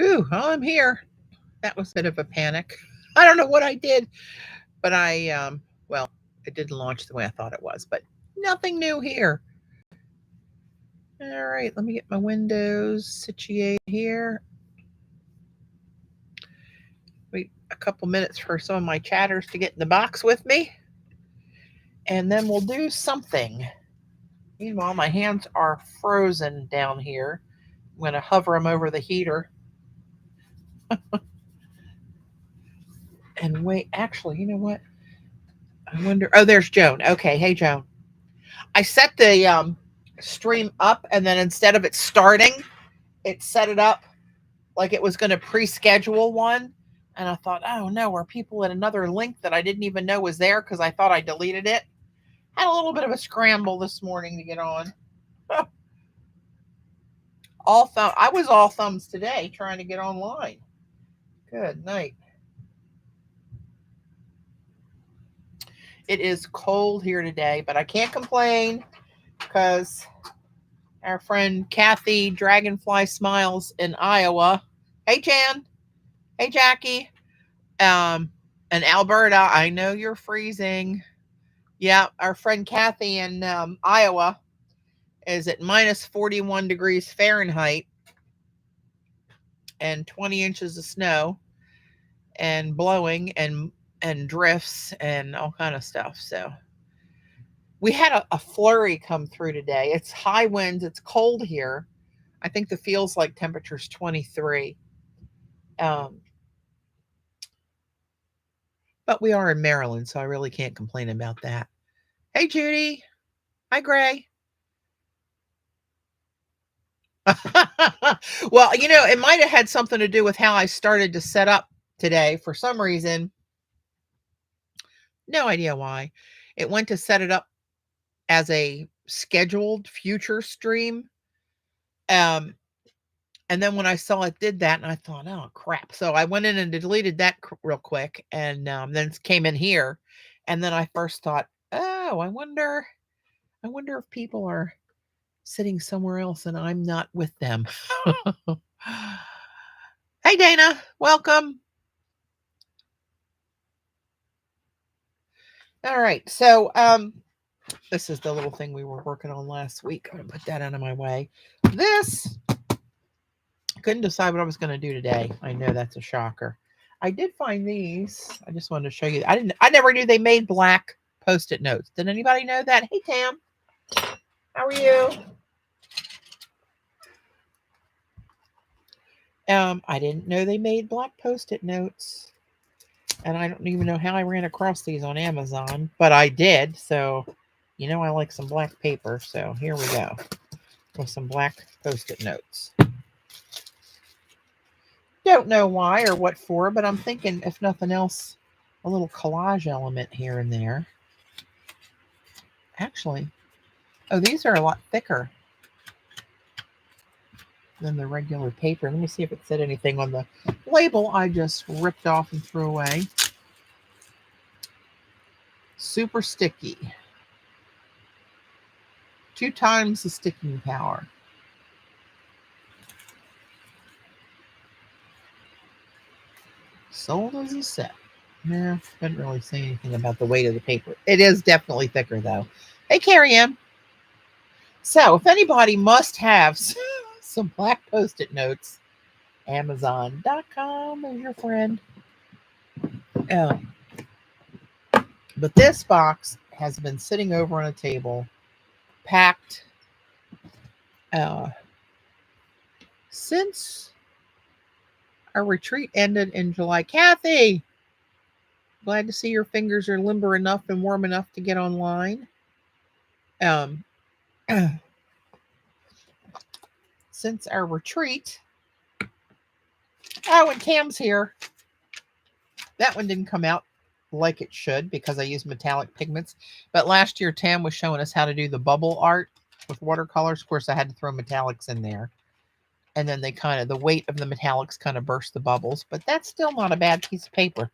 Ooh, I'm here. That was a bit of a panic. I don't know what I did, but well, it didn't launch the way I thought it was, but nothing new here. All right, let me get my windows situated here. Wait a couple minutes for some of my chatters to get in the box with me, and then we'll do something. Meanwhile, my hands are frozen down here. I'm going to hover them over the heater and wait. Actually, you know what? I wonder. Oh, there's Joan. Okay, hey Joan. I set the stream up, and then instead of it starting, it set it up like it was going to pre-schedule one. And I thought, oh no, are people at another link that I didn't even know was there because I thought I deleted it? Had a little bit of a scramble this morning to get on. I was all thumbs today trying to get online. Good night. It is cold here today, but I can't complain because our friend Kathy Dragonfly Smiles in Iowa. Hey Jan. Hey Jackie. Um, and Alberta, I know you're freezing. Yeah, our friend Kathy in Iowa is at minus 41 degrees Fahrenheit and 20 inches of snow and blowing and drifts and all kind of stuff. So we had a flurry come through today. It's high winds. It's cold here. I think the feels like temperature's 23. Um, but we are in Maryland, so I really can't complain about that. Hey, Judy. Hi, Gray. Well, it might have had something to do with how I started to set up today. For some reason, no idea why, it went to set it up as a scheduled future stream. Um, and then when I saw it did that, and I thought, oh crap! So I went in and deleted that real quick, and then came in here, and then I first thought, oh, I wonder if people are sitting somewhere else and I'm not with them. Hey, Dana, welcome. All right, so this is the little thing we were working on last week. I'm gonna put that out of my way. This I couldn't decide what I was going to do today. I know that's a shocker. I did find these. I just wanted to show you. I never knew they made black Post-it notes. Did anybody know that? Hey Tam, how are you? I didn't know they made black Post-it notes, and I don't even know how I ran across these on Amazon, but I did. So, I like some black paper. So here we go with some black Post-it notes. Don't know why or what for, but I'm thinking, if nothing else, a little collage element here and there. Actually, oh, these are a lot thicker than the regular paper. Let me see if it said anything on the label I just ripped off and threw away. Super sticky. 2 times the sticking power. Sold as a set. Nah, didn't really say anything about the weight of the paper. It is definitely thicker though. Hey, Carrie Ann. So if anybody must have some black Post-it notes, Amazon.com is your friend. But this box has been sitting over on a table, packed, since our retreat ended in July. Kathy, glad to see your fingers are limber enough and warm enough to get online. Since our retreat. Oh, and Tam's here. That one didn't come out like it should because I used metallic pigments. But last year, Tam was showing us how to do the bubble art with watercolors. Of course, I had to throw metallics in there. And then the weight of the metallics kind of burst the bubbles. But that's still not a bad piece of paper.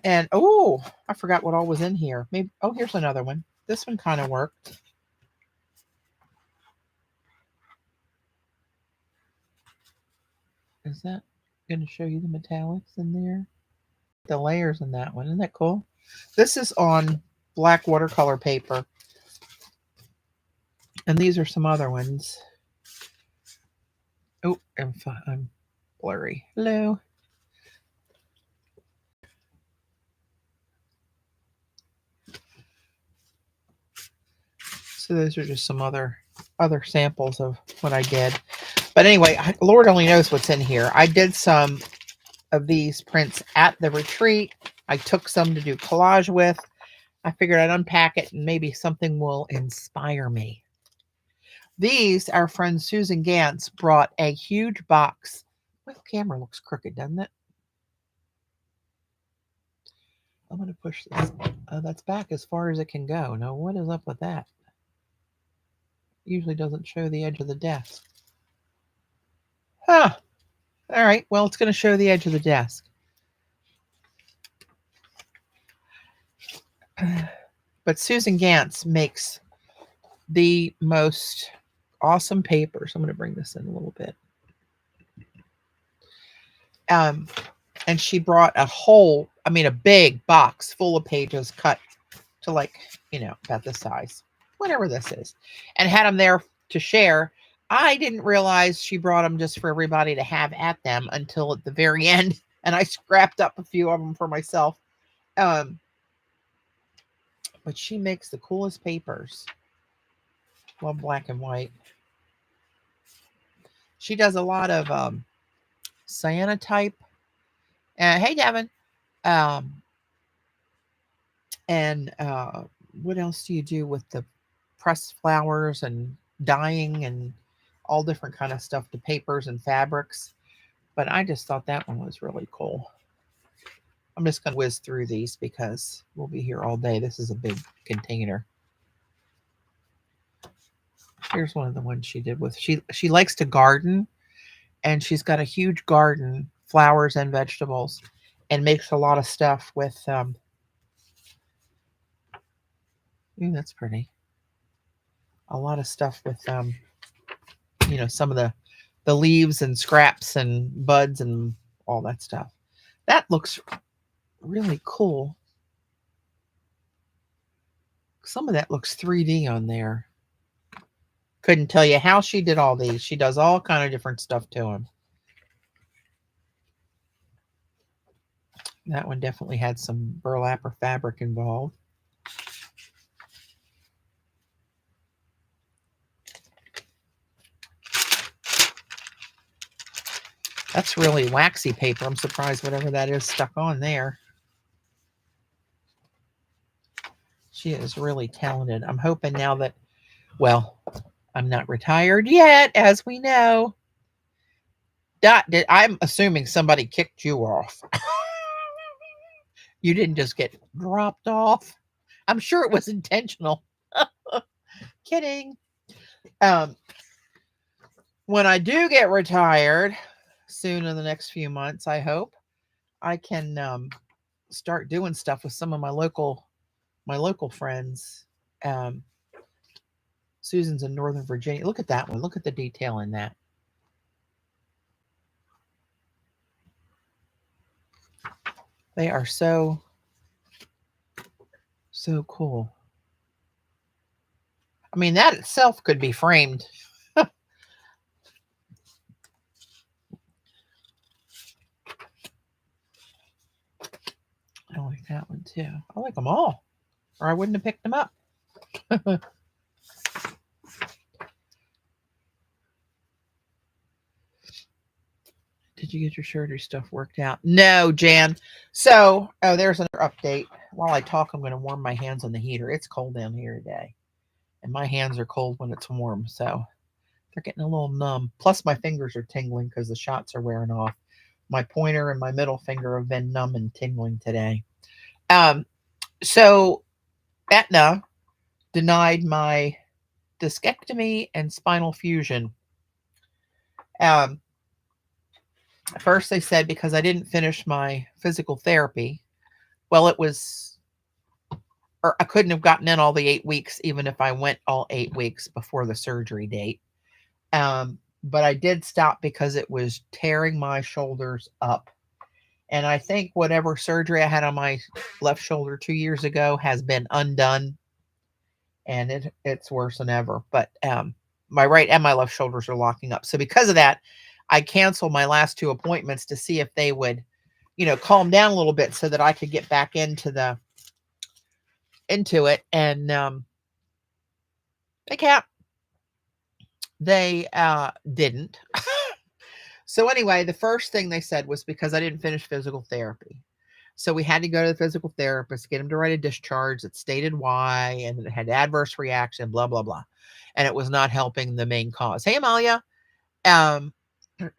And, oh, I forgot what all was in here. Maybe. Oh, here's another one. This one kind of worked. Is that going to show you the metallics in there? The layers in that one. Isn't that cool? This is on black watercolor paper. And these are some other ones. Oh, I'm blurry. Hello. So those are just some other samples of what I did. But anyway, Lord only knows what's in here. I did some of these prints at the retreat. I took some to do collage with. I figured I'd unpack it and maybe something will inspire me. These, our friend Susan Gantz brought a huge box. My camera looks crooked, doesn't it? I'm going to push this. That's back as far as it can go. Now, what is up with that? Usually doesn't show the edge of the desk. Huh. All right. Well, it's going to show the edge of the desk. But Susan Gantz makes the most awesome papers. I'm going to bring this in a little bit. And she brought a big box full of pages cut to about this size, whatever this is, and had them there to share. I didn't realize she brought them just for everybody to have at them until at the very end, and I scrapped up a few of them for myself. But she makes the coolest papers. Love black and white. She does a lot of cyanotype. Hey, Devin. And what else do you do with the pressed flowers and dyeing and all different kind of stuff to papers and fabrics? But I just thought that one was really cool. I'm just going to whiz through these because we'll be here all day. This is a big container. Here's one of the ones she did with, she likes to garden, and she's got a huge garden, flowers and vegetables, and makes a lot of stuff with, ooh, that's pretty. A lot of stuff with, some of the leaves and scraps and buds and all that stuff. That looks really cool. Some of that looks 3D on there. Couldn't tell you how she did all these. She does all kind of different stuff to them. That one definitely had some burlap or fabric involved. That's really waxy paper. I'm surprised whatever that is stuck on there. She is really talented. I'm hoping now that, well, I'm not retired yet, as we know. I'm assuming somebody kicked you off. You didn't just get dropped off. I'm sure it was intentional. Kidding. When I do get retired, soon in the next few months, I hope, I can start doing stuff with some of my local friends. Susan's in Northern Virginia. Look at that one. Look at the detail in that. They are so cool. I mean, that itself could be framed. I like that one too. I like them all, or I wouldn't have picked them up. Did you get your surgery stuff worked out? No, Jan. So, there's another update. While I talk, I'm going to warm my hands on the heater. It's cold down here today, and my hands are cold when it's warm, so they're getting a little numb. Plus, my fingers are tingling because the shots are wearing off. My pointer and my middle finger have been numb and tingling today. So Aetna denied my discectomy and spinal fusion. First, they said because I didn't finish my physical therapy. Well, I couldn't have gotten in all the 8 weeks, even if I went all 8 weeks before the surgery date. but I did stop because it was tearing my shoulders up. And I think whatever surgery I had on my left shoulder 2 years ago has been undone, and it's worse than ever. But my right and my left shoulders are locking up. So because of that, I canceled my last 2 appointments to see if they would, calm down a little bit so that I could get back into it. And they can't. They didn't. So anyway, the first thing they said was because I didn't finish physical therapy. So we had to go to the physical therapist, get him to write a discharge that stated why, and it had adverse reaction, blah, blah, blah. And it was not helping the main cause. Hey, Amalia.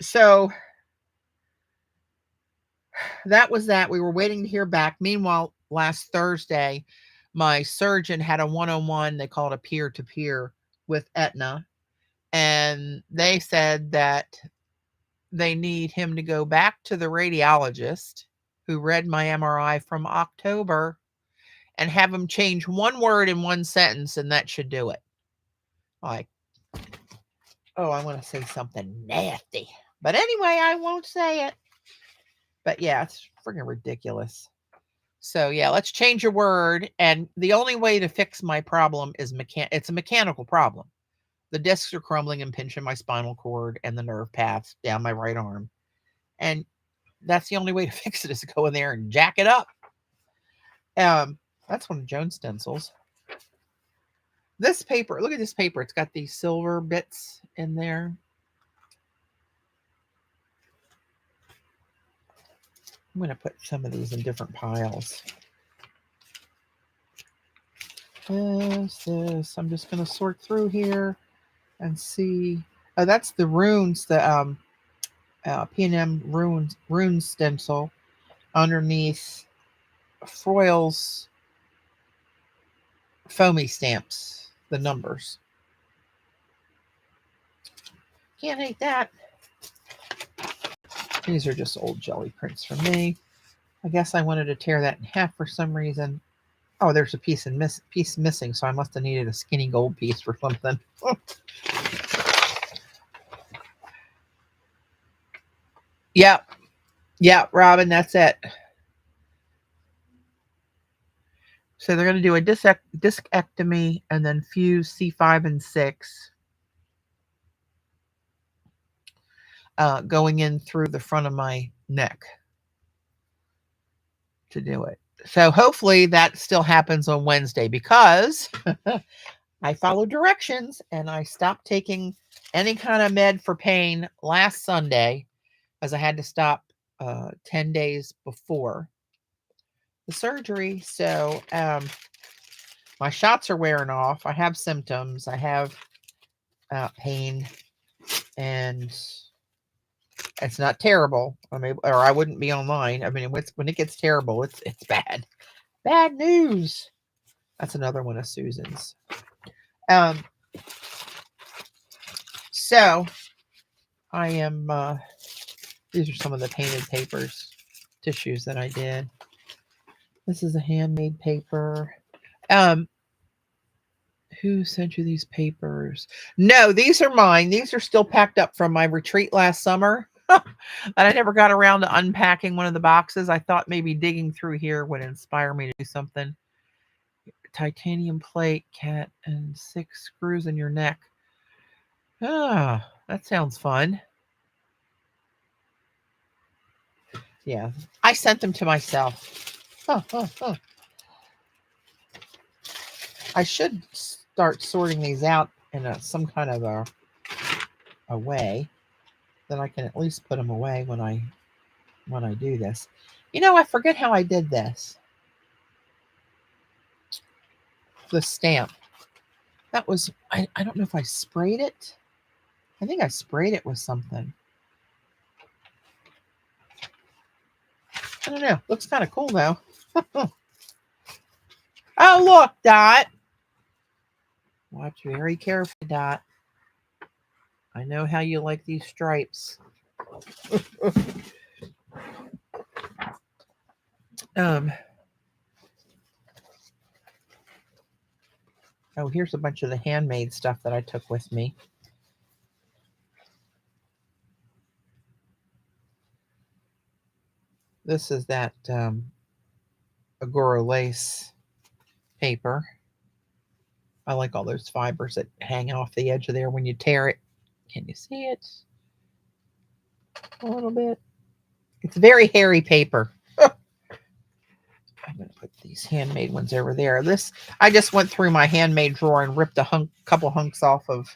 So that was that. We were waiting to hear back. Meanwhile, last Thursday, my surgeon had a one-on-one, they call it a peer-to-peer, with Aetna. And they said that they need him to go back to the radiologist who read my MRI from October and have him change one word in one sentence, and that should do it. Like, oh, I want to say something nasty. But anyway, I won't say it. But yeah, it's freaking ridiculous. So yeah, let's change a word. And the only way to fix my problem is it's a mechanical problem. The discs are crumbling and pinching my spinal cord and the nerve paths down my right arm. And that's the only way to fix it, is to go in there and jack it up. That's one of Joan's stencils. This paper, look at this paper. It's got these silver bits in there. I'm going to put some of these in different piles. This. I'm just going to sort through here and see. Oh, that's the runes, the P&M rune stencil underneath Froyle's foamy stamps, the numbers. Can't hate that. These are just old jelly prints for me. I guess I wanted to tear that in half for some reason. Oh, there's a piece missing, so I must have needed a skinny gold piece for something. Yep. Yeah, Robin, that's it. So they're going to do a discectomy and then fuse C5 and 6. Going in through the front of my neck to do it. So hopefully that still happens on Wednesday, because I followed directions and I stopped taking any kind of med for pain last Sunday, as I had to stop 10 days before the surgery. So my shots are wearing off. I have symptoms. I have pain, and it's not terrible. I mean, or I wouldn't be online. I mean, when it gets terrible, it's bad. Bad news. That's another one of Susan's. So I am. These are some of the painted papers, tissues that I did. This is a handmade paper. Who sent you these papers? No, these are mine. These are still packed up from my retreat last summer. But I never got around to unpacking one of the boxes. I thought maybe digging through here would inspire me to do something. Titanium plate, cat, and 6 screws in your neck. Ah, that sounds fun. Yeah, I sent them to myself. I should start sorting these out in some kind of a way that I can at least put them away when I do this. I forget how I did this. The stamp. That was, I don't know if I sprayed it. I think I sprayed it with something. I don't know. Looks kind of cool though. Oh, look, Dot. Watch very carefully, Dot. I know how you like these stripes. Oh, here's a bunch of the handmade stuff that I took with me. This is that Agora lace paper. I like all those fibers that hang off the edge of there when you tear it. Can you see it? A little bit. It's very hairy paper. I'm going to put these handmade ones over there. This, I just went through my handmade drawer and ripped a couple hunks off of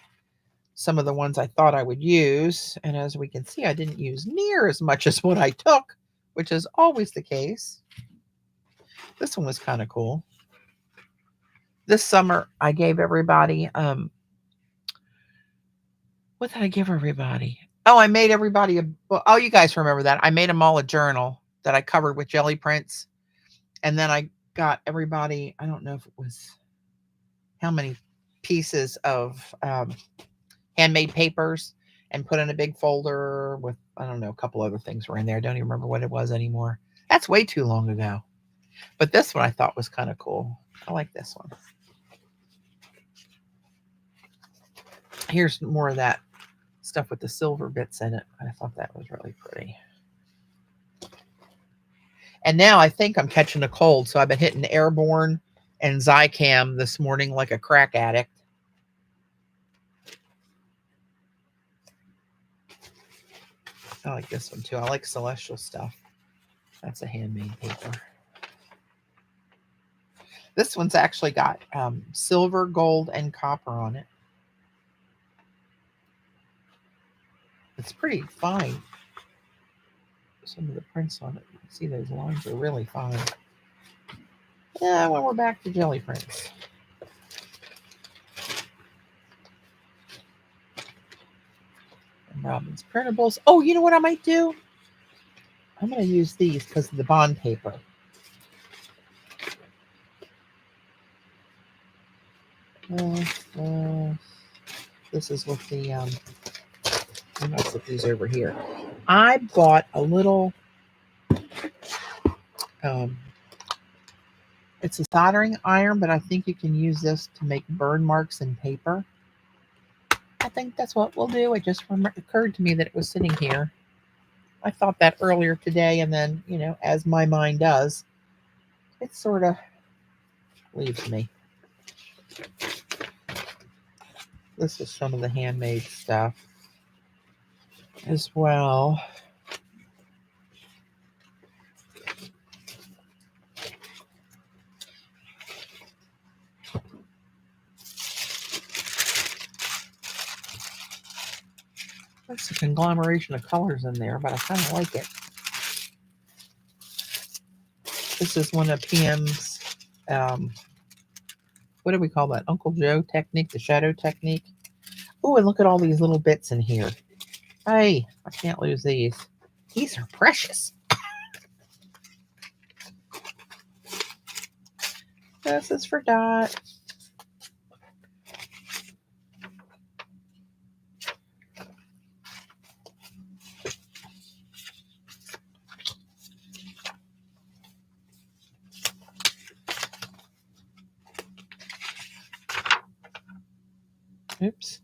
some of the ones I thought I would use. And as we can see, I didn't use near as much as what I took, which is always the case. This one was kind of cool. This summer, I gave everybody, what did I give everybody? Oh, I made everybody a book. Oh, you guys remember that. I made them all a journal that I covered with jelly prints. And then I got everybody, I don't know if it was how many pieces of handmade papers and put in a big folder with, I don't know, a couple other things were in there. I don't even remember what it was anymore. That's way too long ago. But this one I thought was kind of cool. I like this one. Here's more of that stuff with the silver bits in it. I thought that was really pretty. And now I think I'm catching a cold, so I've been hitting Airborne and Zicam this morning like a crack addict. I like this one too. I like Celestial stuff. That's a handmade paper. This one's actually got silver, gold, and copper on it. It's pretty fine. Some of the prints on it. You can see those lines are really fine. Yeah, well, we're back to jelly prints. And Robin's printables. Oh, you know what I might do? I'm going to use these because of the bond paper. This is with the, I'm going to put these over here. I bought a little, it's a soldering iron, but I think you can use this to make burn marks in paper. I think that's what we'll do. It just occurred to me that it was sitting here. I thought that earlier today, and then, you know, as my mind does, it sort of leaves me. This is some of the handmade stuff as well. There's a conglomeration of colors in there, but I kind of like it. This is one of PM's, what do we call that? Uncle Joe technique, the shadow technique. Oh, and look at all these little bits in here. Hey, I can't lose these. These are precious. This is for Dot. Oops.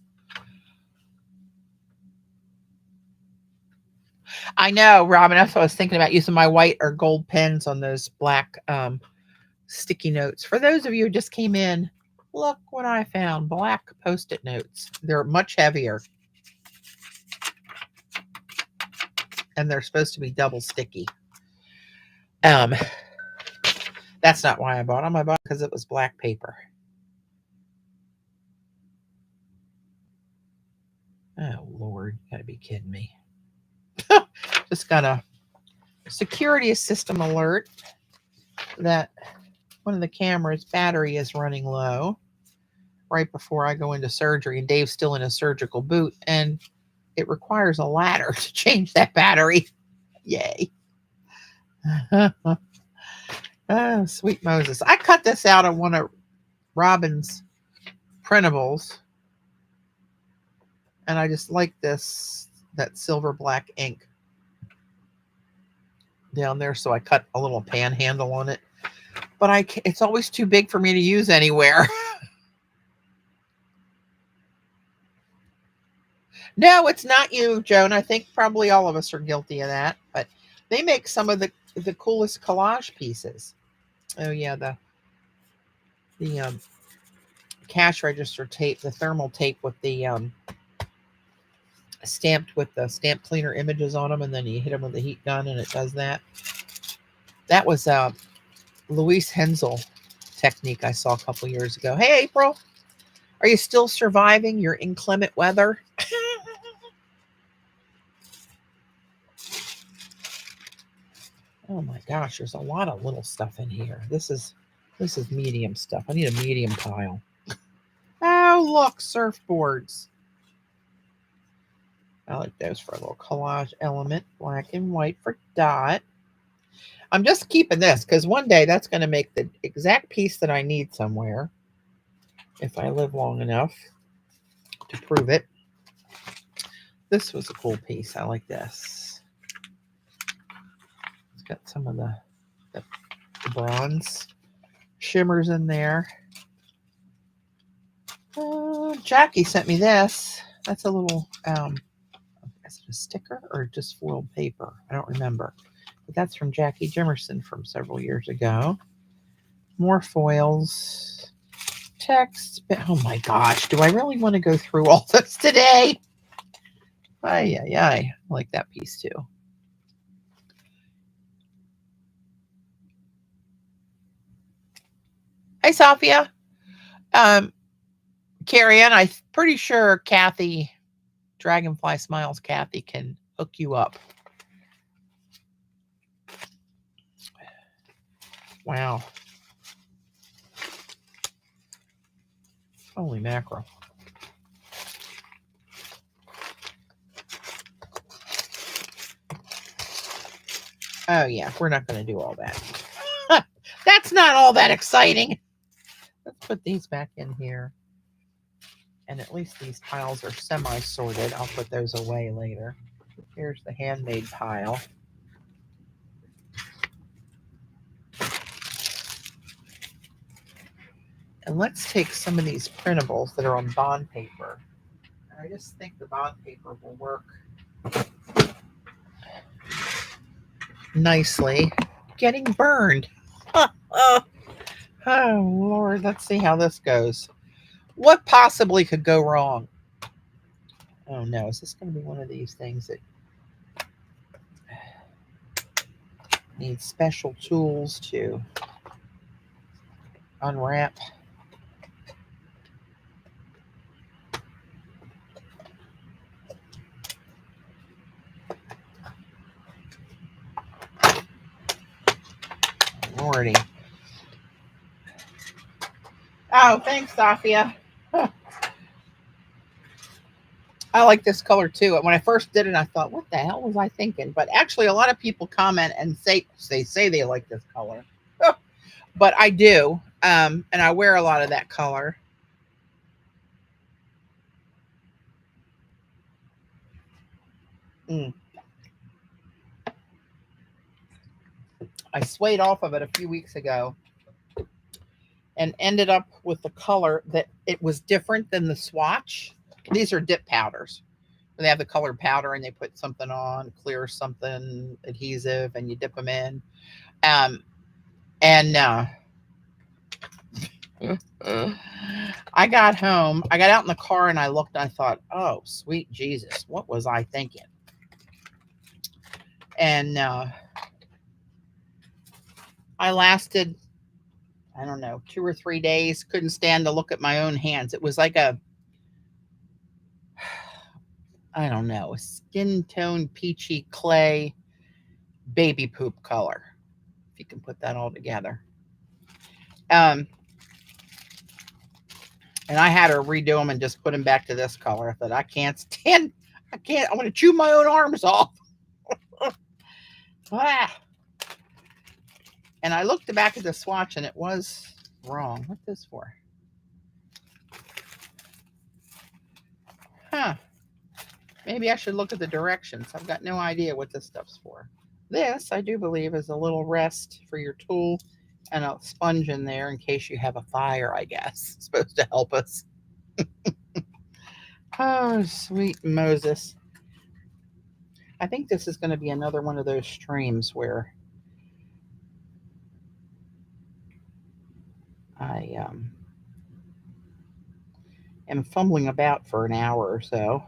I know, Robin, that's what I was thinking about, using my white or gold pens on those black sticky notes. For those of you who just came in, look what I found. Black Post-it notes. They're much heavier. And they're supposed to be double sticky. That's not why I bought them. I bought them because it was black paper. Oh, Lord. You gotta be kidding me. Just got a security system alert that one of the cameras' battery is running low right before I go into surgery. And Dave's still in a surgical boot. And it requires a ladder to change that battery. Yay. Oh, sweet Moses. I cut this out of one of Robin's printables. And I just like this, that silver black ink down there. So I cut a little panhandle on it. But it's always too big for me to use anywhere. No, it's not you, Joan. I think probably all of us are guilty of that. But they make some of the the coolest collage pieces. Oh yeah, the cash register tape, the thermal tape with the stamped with the stamp cleaner images on them, and then you hit them with the heat gun, and it does that. That was Louise Hensel technique I saw a couple years ago. Hey, April, are you still surviving your inclement weather? Oh my gosh, there's a lot of little stuff in here. This is medium stuff. I need a medium pile. Oh, look, surfboards. I like those for a little collage element. Black and white for dot. I'm just keeping this because one day that's going to make the exact piece that I need somewhere if I live long enough to prove it. This was a cool piece. I like this. It's got some of the bronze shimmers in there. Jackie sent me this. That's a little, is it a sticker or just foiled paper? I don't remember. But that's from Jackie Jimerson from several years ago. More foils. Text. Oh my gosh. Do I really want to go through all this today? Ay. I like that piece too. Hey, Sophia. Carrie Ann, I'm pretty sure Kathy, Dragonfly Smiles Kathy, can hook you up. Wow. Holy mackerel. Oh, yeah, we're not going to do all that. That's not all that exciting. Let's put these back in here. And at least these piles are semi-sorted. I'll put those away later. Here's the handmade pile. And let's take some of these printables that are on bond paper. And I just think the bond paper will work nicely. Getting burned. Oh, Lord. Let's see how this goes. What possibly could go wrong? Oh, no. Is this going to be one of these things that needs special tools to unwrap? Lordy. Oh, thanks, Sophia. I like this color too. When I first did it, I thought, what the hell was I thinking? But actually, a lot of people comment and say they like this color. But I do. And I wear a lot of that color. I swayed off of it a few weeks ago and ended up with the color that it was different than the swatch. These are dip powders. They have the colored powder and they put something on, clear something, adhesive, and you dip them in. And I got home. I got out in the car and I looked and I thought, oh, sweet Jesus, what was I thinking? And I lasted, I don't know, 2 or 3 days. Couldn't stand to look at my own hands. It was like a skin tone peachy clay baby poop color, if you can put that all together. And I had her redo them and just put them back to this color. I thought, I want to chew my own arms off. And I looked back at the swatch and it was wrong. What's this for? Maybe I should look at the directions. I've got no idea what this stuff's for. This, I do believe, is a little rest for your tool and a sponge in there in case you have a fire, I guess. It's supposed to help us. Oh, sweet Moses. I think this is going to be another one of those streams where I am fumbling about for an hour or so.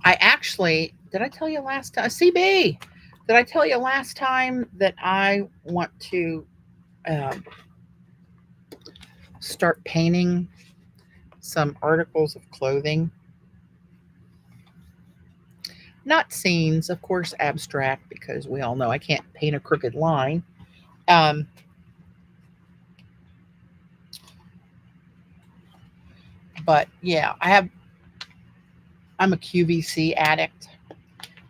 I actually, did I tell you last time? CB, did I tell you last time that I want to um, start painting some articles of clothing? Not scenes, of course, abstract, because we all know I can't paint a crooked line. Um, but yeah, I'm a QVC addict,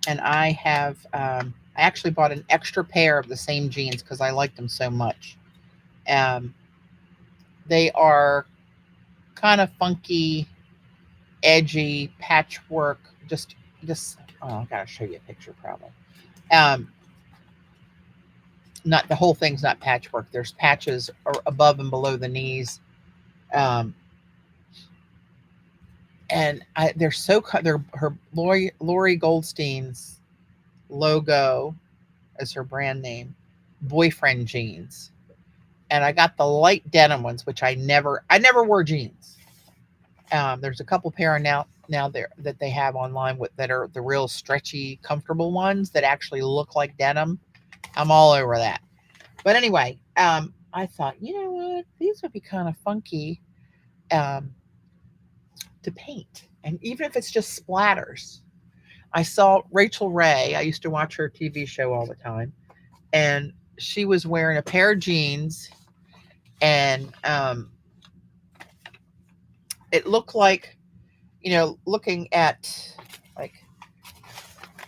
and I actually bought an extra pair of the same jeans because I liked them so much. Um, they are kind of funky, edgy patchwork. Just oh, I gotta show you a picture probably. Um, not the whole thing's not patchwork. There's patches above and below the knees. Um, and they're they're her Lori Goldstein's logo as her brand name, boyfriend jeans. And I got the light denim ones, which I never wore jeans. There's a couple pair now there that they have online that are the real stretchy, comfortable ones that actually look like denim. I'm all over that. But anyway, I thought, you know what, these would be kind of funky um, to paint, and even if it's just splatters. I saw Rachel Ray. I used to watch her TV show all the time, and she was wearing a pair of jeans, and it looked like, looking at, like,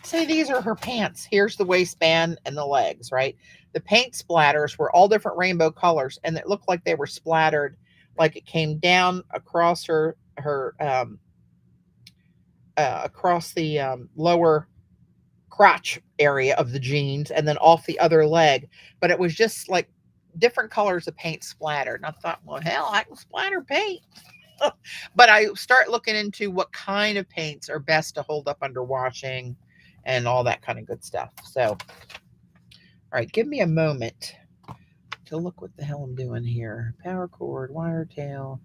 say these are her pants. Here's the waistband and the legs, right? The paint splatters were all different rainbow colors, and it looked like they were splattered, like it came down across across the lower crotch area of the jeans and then off the other leg. But it was just like different colors of paint splattered. And I thought, well, hell, I can splatter paint. But I start looking into what kind of paints are best to hold up under washing and all that kind of good stuff. So, all right, give me a moment to look what the hell I'm doing here. Power cord, wire tail,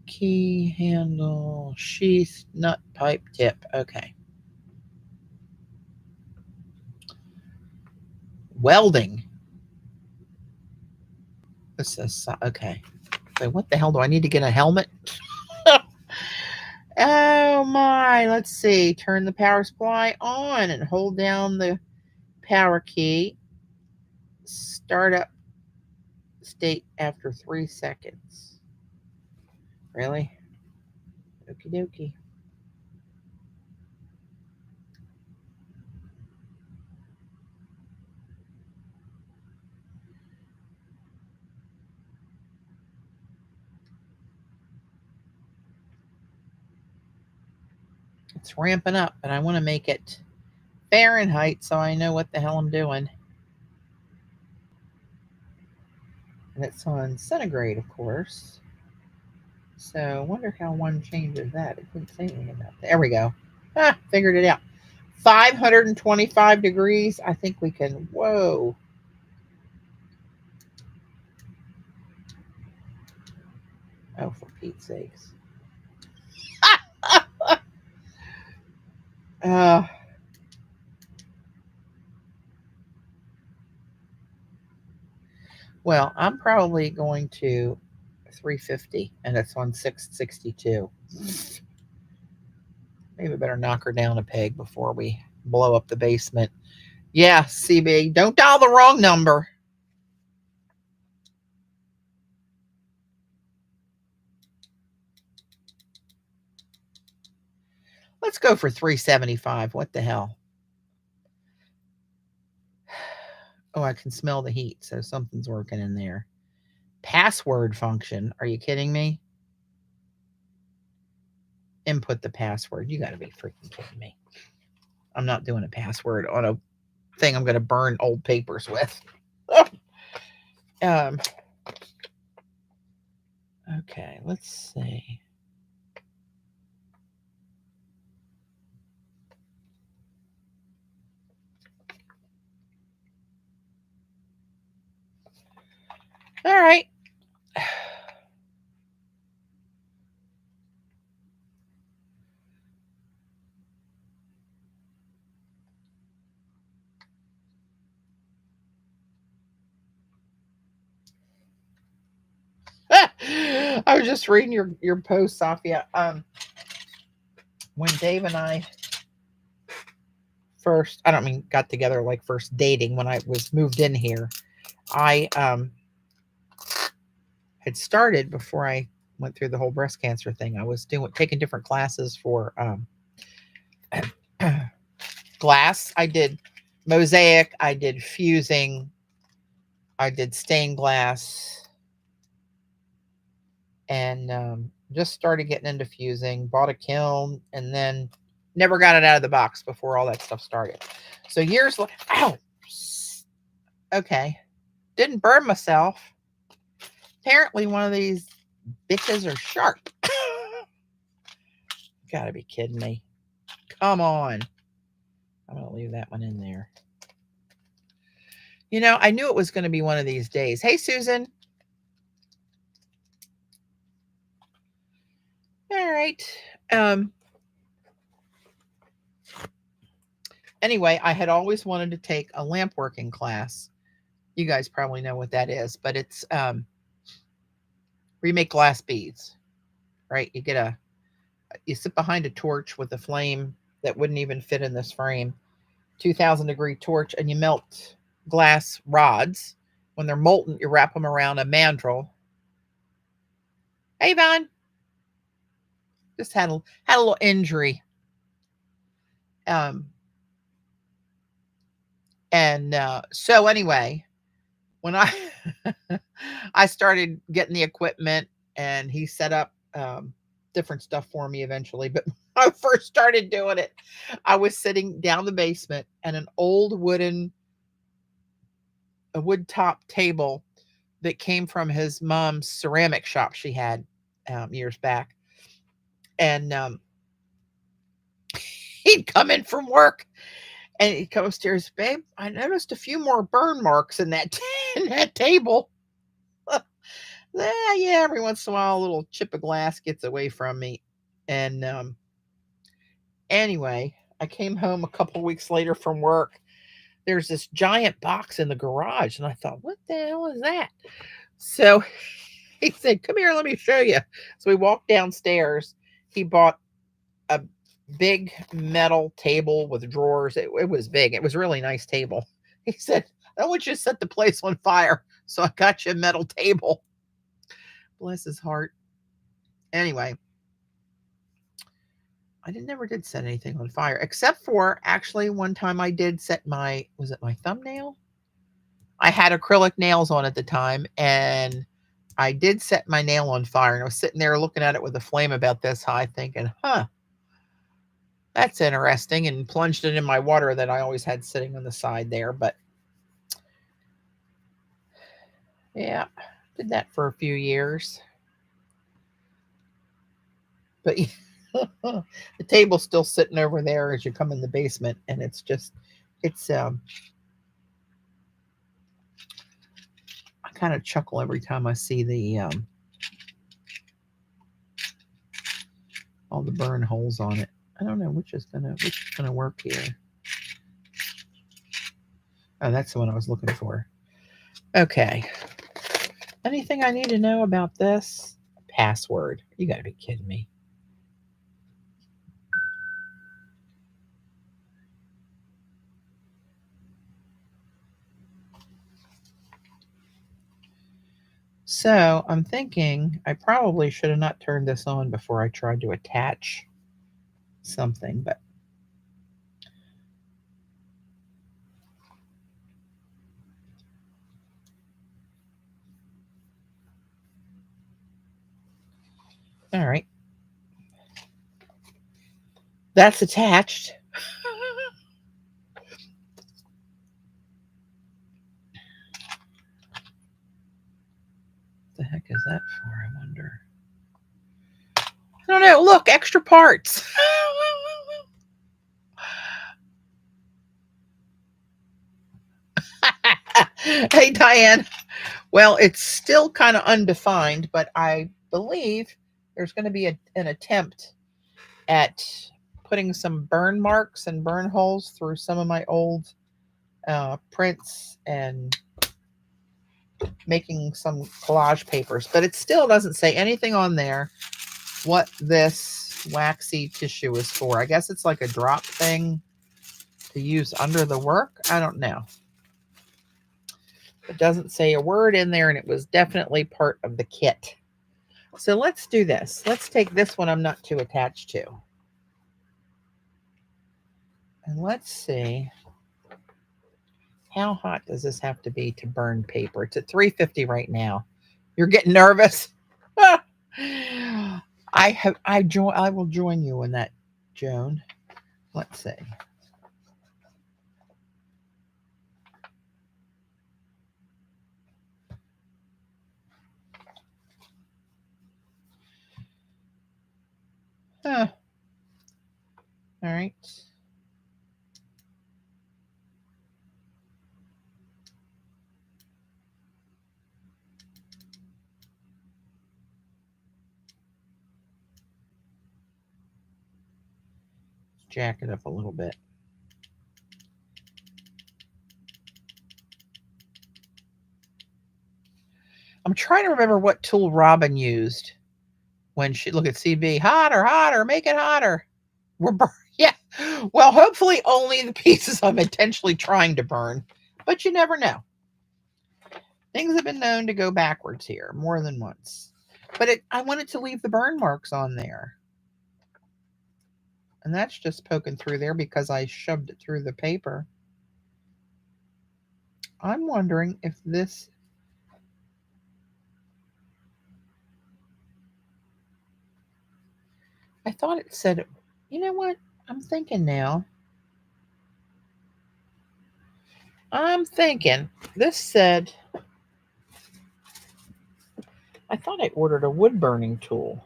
key handle, sheath, nut, pipe, tip. Okay. Welding. This is okay. So what the hell do I need to get a helmet? Oh my, let's see. Turn the power supply on and hold down the power key. Start up state after 3 seconds. Really? Okie dokie. It's ramping up, but I want to make it Fahrenheit so I know what the hell I'm doing. And it's on centigrade, of course. So I wonder how one changes that. It didn't say anything about that. There we go. Figured it out. 525 degrees. I think we can. Whoa. Oh, for Pete's sakes. uh, well, I'm probably going to 350, and it's on 662. Maybe I better knock her down a peg before we blow up the basement. Yeah, CB, don't dial the wrong number. Let's go for 375. What the hell? Oh, I can smell the heat, so something's working in there. Password function. Are you kidding me? Input the password. You got to be freaking kidding me. I'm not doing a password on a thing I'm going to burn old papers with. um, okay, let's see. All right. I was just reading your post, Sophia. When Dave and I first, I don't mean got together like first dating, when I was moved in here, I had started before I went through the whole breast cancer thing. I was taking different classes for glass. I did mosaic, I did fusing, I did stained glass, and just started getting into fusing. Bought a kiln, and then never got it out of the box before all that stuff started. So years later, ow, okay, didn't burn myself. Apparently, one of these bitches are sharp. Gotta be kidding me. Come on. I'm gonna leave that one in there. You know, I knew it was going to be one of these days. Hey, Susan. All right. Um, anyway, I had always wanted to take a lamp working class. You guys probably know what that is, but it's where you make glass beads, right? You sit behind a torch with a flame that wouldn't even fit in this frame, 2,000-degree torch, and you melt glass rods. When they're molten, you wrap them around a mandrel. Hey, Von. Just had a little injury. So anyway, when I started getting the equipment, and he set up different stuff for me eventually, but when I first started doing it, I was sitting down the basement, and an old a wood top table that came from his mom's ceramic shop she had years back, and he'd come in from work. And he'd come upstairs, babe. I noticed a few more burn marks in that in that table. Yeah, every once in a while, a little chip of glass gets away from me. And anyway, I came home a couple weeks later from work. There's this giant box in the garage, and I thought, what the hell is that? So he said, come here, let me show you. So we walked downstairs. He bought a big metal table with drawers. It was big. It was a really nice table. He said, I don't want you to set the place on fire. So I got you a metal table. Bless his heart. Anyway, I never did set anything on fire, except for actually one time I did set was it my thumbnail? I had acrylic nails on at the time, and I did set my nail on fire, and I was sitting there looking at it with a flame about this high thinking, that's interesting, and plunged it in my water that I always had sitting on the side there. But yeah, did that for a few years. But the table's still sitting over there as you come in the basement, and it's I kind of chuckle every time I see the all the burn holes on it. I don't know which is gonna work here. Oh, that's the one I was looking for. Okay. Anything I need to know about this? Password. You gotta be kidding me. So I'm thinking I probably should have not turned this on before I tried to attach something, but all right. That's attached. What the heck is that for, I wonder? I don't know. Look, extra parts. Hey, Diane. Well, it's still kind of undefined, but I believe there's going to be an attempt at putting some burn marks and burn holes through some of my old prints and making some collage papers. But it still doesn't say anything on there what this waxy tissue is for. I guess it's like a drop thing to use under the work. I don't know. It doesn't say a word in there, and it was definitely part of the kit. So let's do this. Let's take this one I'm not too attached to. And let's see, how hot does this have to be to burn paper? It's at 350 right now. You're getting nervous? I will join you in that, Joan. Let's see. All right. Jack it up a little bit. I'm trying to remember what tool Robin used when she look at CB. Hotter, hotter, make it hotter. Yeah. Well, hopefully only the pieces I'm intentionally trying to burn, but you never know. Things have been known to go backwards here more than once. But I wanted to leave the burn marks on there. And that's just poking through there because I shoved it through the paper. I'm wondering if this... I thought it said... You know what? I'm thinking now. I'm thinking this said... I thought I ordered a wood burning tool.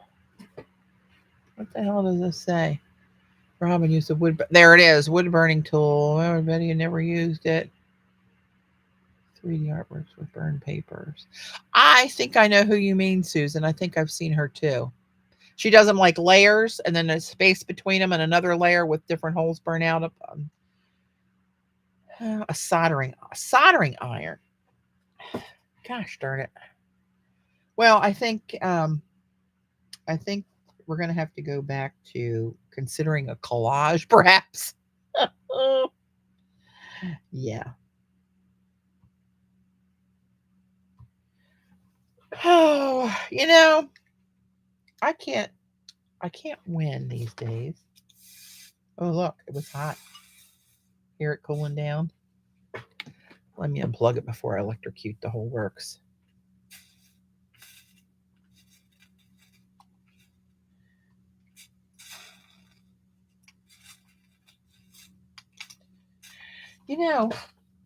What the hell does this say? Robin used a wood... There it is. Wood burning tool. I bet you never used it. 3D artworks with burned papers. I think I know who you mean, Susan. I think I've seen her too. She does them like layers and then a space between them and another layer with different holes burn out of a soldering iron. Gosh darn it. Well, I think we're going to have to go back to considering a collage, perhaps. Yeah. Oh, you know, I can't win these days. Oh, look, it was hot. Hear it cooling down? Let me unplug it before I electrocute the whole works. You know,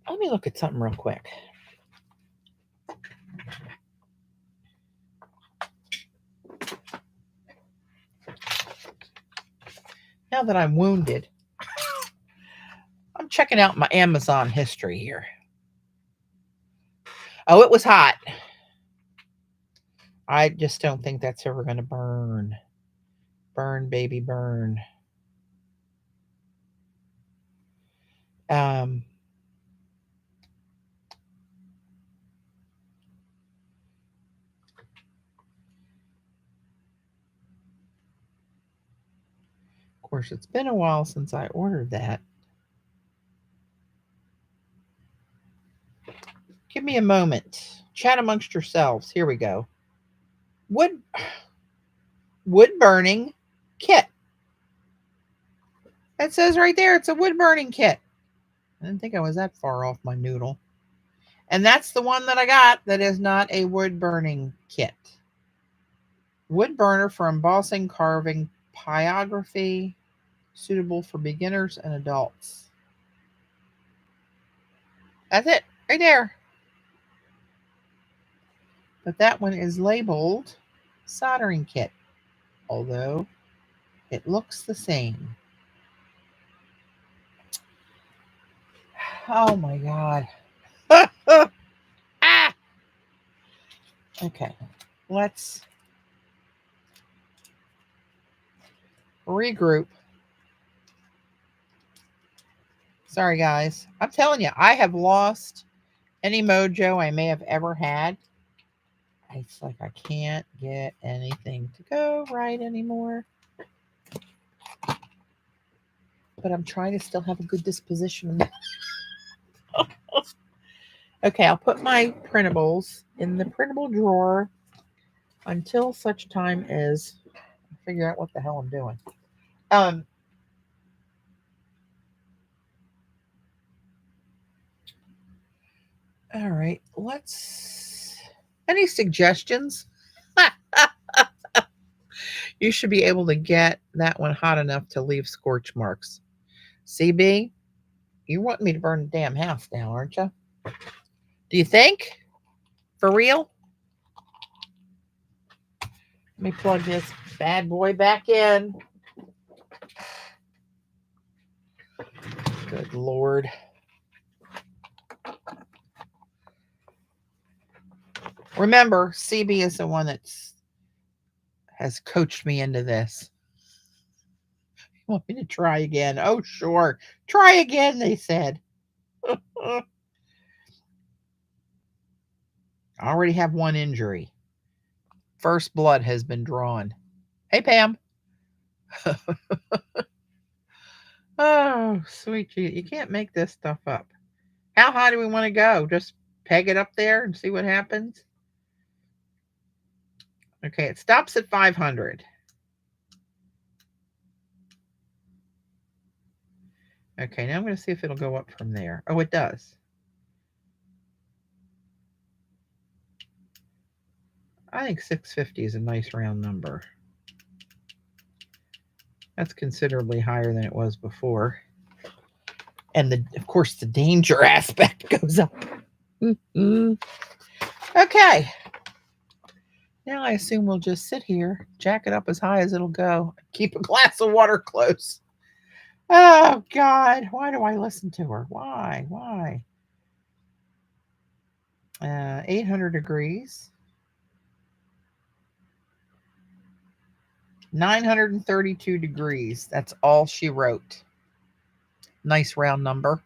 let me look at something real quick. Now that I'm wounded, I'm checking out my Amazon history here. Oh, it was hot. I just don't think that's ever going to burn. Burn, baby, burn. Of course, it's been a while since I ordered that. Give me a moment. Chat amongst yourselves. Here we go. Wood burning kit. It says right there it's a wood burning kit. I didn't think I was that far off my noodle. And that's the one that I got that is not a wood burning kit. Wood burner for embossing, carving, pyrography, suitable for beginners and adults. That's it, right there. But that one is labeled soldering kit, although it looks the same. Oh my God. Ah! Okay, let's regroup. Sorry, guys. I'm telling you, I have lost any mojo I may have ever had. It's like I can't get anything to go right anymore. But I'm trying to still have a good disposition. Okay, I'll put my printables in the printable drawer until such time as I figure out what the hell I'm doing. All right, let's. Any suggestions? You should be able to get that one hot enough to leave scorch marks. CB, you want me to burn the damn house down, aren't you? Do you think? For real? Let me plug this bad boy back in. Good Lord. Remember, CB is the one has coached me into this. You want me to try again? Oh, sure. Try again, they said. I already have one injury. First blood has been drawn. Hey, Pam. Oh, sweet Jesus. You can't make this stuff up. How high do we want to go? Just peg it up there and see what happens? Okay, it stops at 500. Okay, now I'm going to see if it'll go up from there. Oh, it does. I think 650 is a nice round number. That's considerably higher than it was before. And of course, the danger aspect goes up. Okay. Now I assume we'll just sit here, jack it up as high as it'll go, keep a glass of water close. Oh, God. Why do I listen to her? Why? 800 degrees. 932 degrees. That's all she wrote. Nice round number.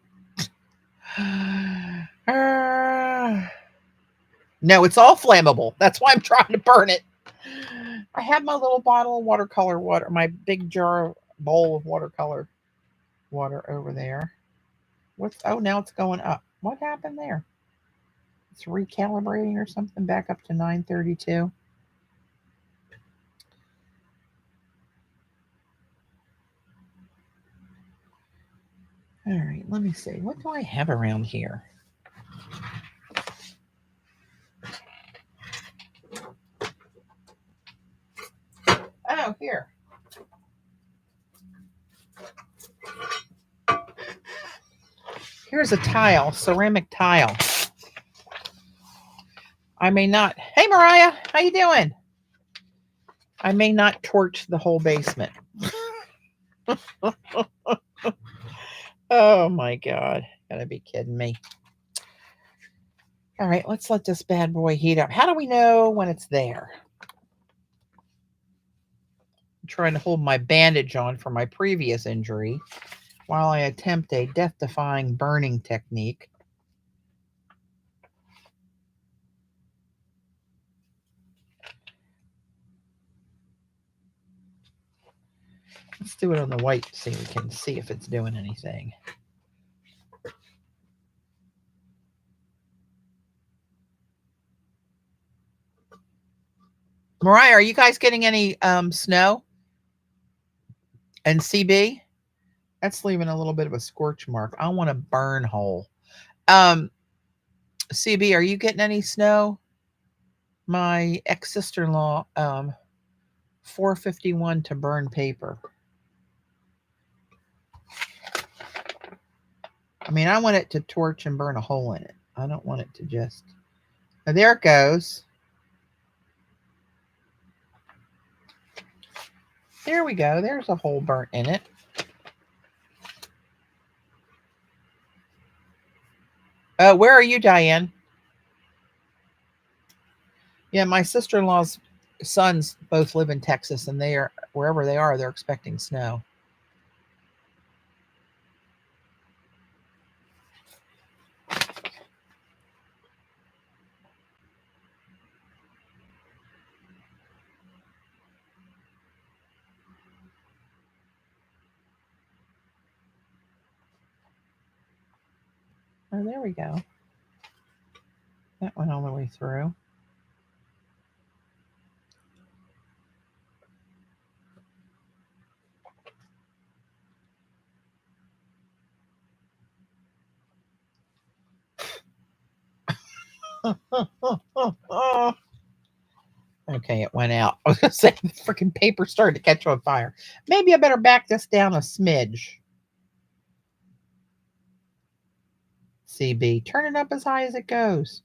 No, it's all flammable. That's why I'm trying to burn it. I have my little bottle of watercolor water, my big jar bowl of watercolor water over there. Now it's going up. What happened there? It's recalibrating or something back up to 932. All right, let me see. What do I have around here? Oh, here. Here's a tile, ceramic tile. I may not. Hey, Mariah, how you doing? I may not torch the whole basement. Oh my God. Gotta be kidding me. All right, let's let this bad boy heat up. How do we know when it's there? I'm trying to hold my bandage on for my previous injury while I attempt a death-defying burning technique. Let's do it on the white so we can see if it's doing anything. Mariah, are you guys getting any snow? And CB? That's leaving a little bit of a scorch mark. I want a burn hole. CB, are you getting any snow? My ex-sister-in-law, 451 to burn paper. I mean, I want it to torch and burn a hole in it. I don't want it to just... Oh, there it goes. There we go. There's a hole burnt in it. Where are you, Diane? Yeah, my sister-in-law's sons both live in Texas, and they are wherever they are, they're expecting snow. Oh, there we go. That went all the way through. Okay, it went out. I was gonna say the freaking paper started to catch on fire. Maybe I better back this down a smidge. CB, turn it up as high as it goes.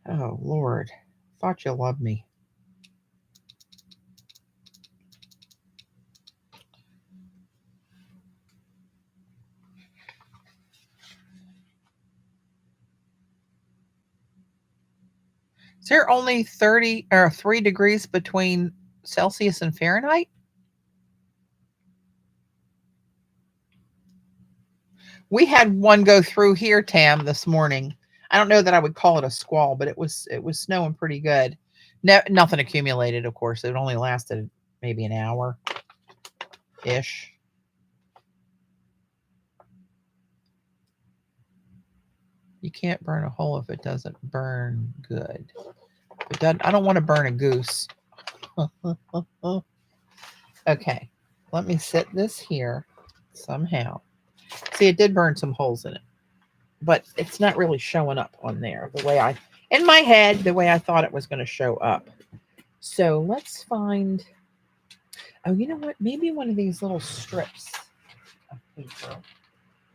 Oh Lord, thought you loved me. Is there only 30 or 3 degrees between Celsius and Fahrenheit? We had one go through here, Tam, this morning. I don't know that I would call it a squall, but it was snowing pretty good. No, nothing accumulated, of course. It only lasted maybe an hour ish. You can't burn a hole if it doesn't burn good. It doesn't, I don't want to burn a goose. Okay, let me set this here somehow. See, it did burn some holes in it, but it's not really showing up on there the way in my head, the way I thought it was going to show up. So let's find, oh, you know what? Maybe one of these little strips of paper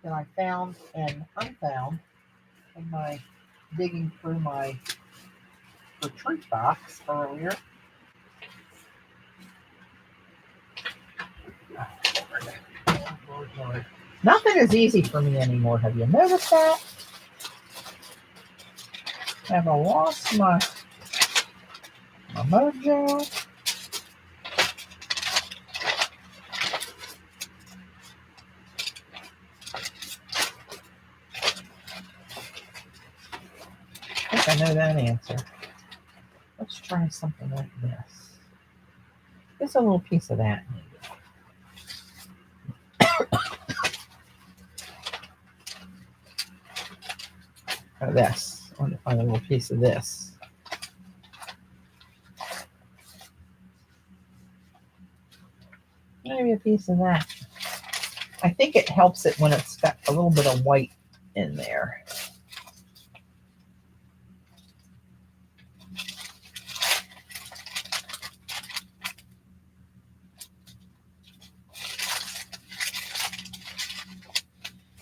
that I found and unfound in my digging through my retreat box earlier. Oh, Lord. Nothing is easy for me anymore. Have you noticed that? Have I lost my mojo? I think I know that answer. Let's try something like this. Just a little piece of that. Or this. I want to find a little piece of this. Maybe a piece of that. I think it helps it when it's got a little bit of white in there.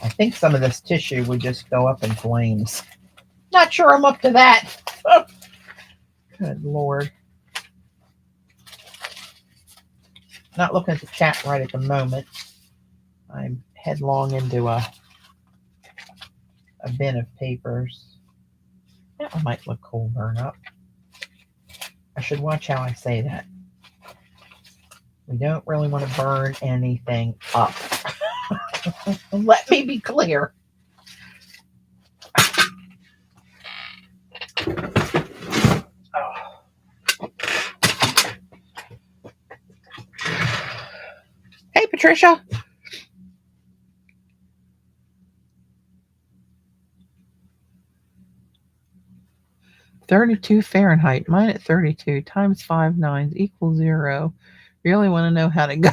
I think some of this tissue would just go up in flames. Not sure I'm up to that. Oh, good Lord. Not looking at the chat right at the moment. I'm headlong into a bin of papers. That one might look cool burn up. I should watch how I say that. We don't really want to burn anything up. Let me be clear. Hey, Patricia. "32 Fahrenheit, mine at 32 times 5 nines equals 0. Really want to know how to go."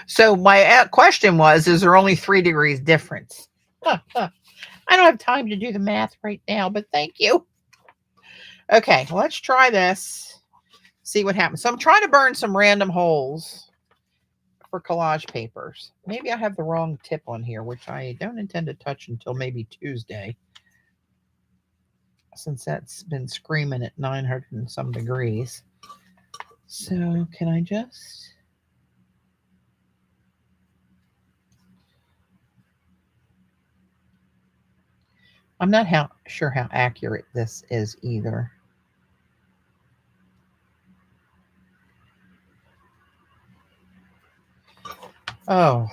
So my question was, is there only 3 degrees difference? I don't have time to do the math right now, but thank you. Okay, let's try this. See what happens. So I'm trying to burn some random holes for collage papers. Maybe I have the wrong tip on here, which I don't intend to touch until maybe Tuesday, since that's been screaming at 900 and some degrees. So can I just... I'm not sure how accurate this is either. Oh,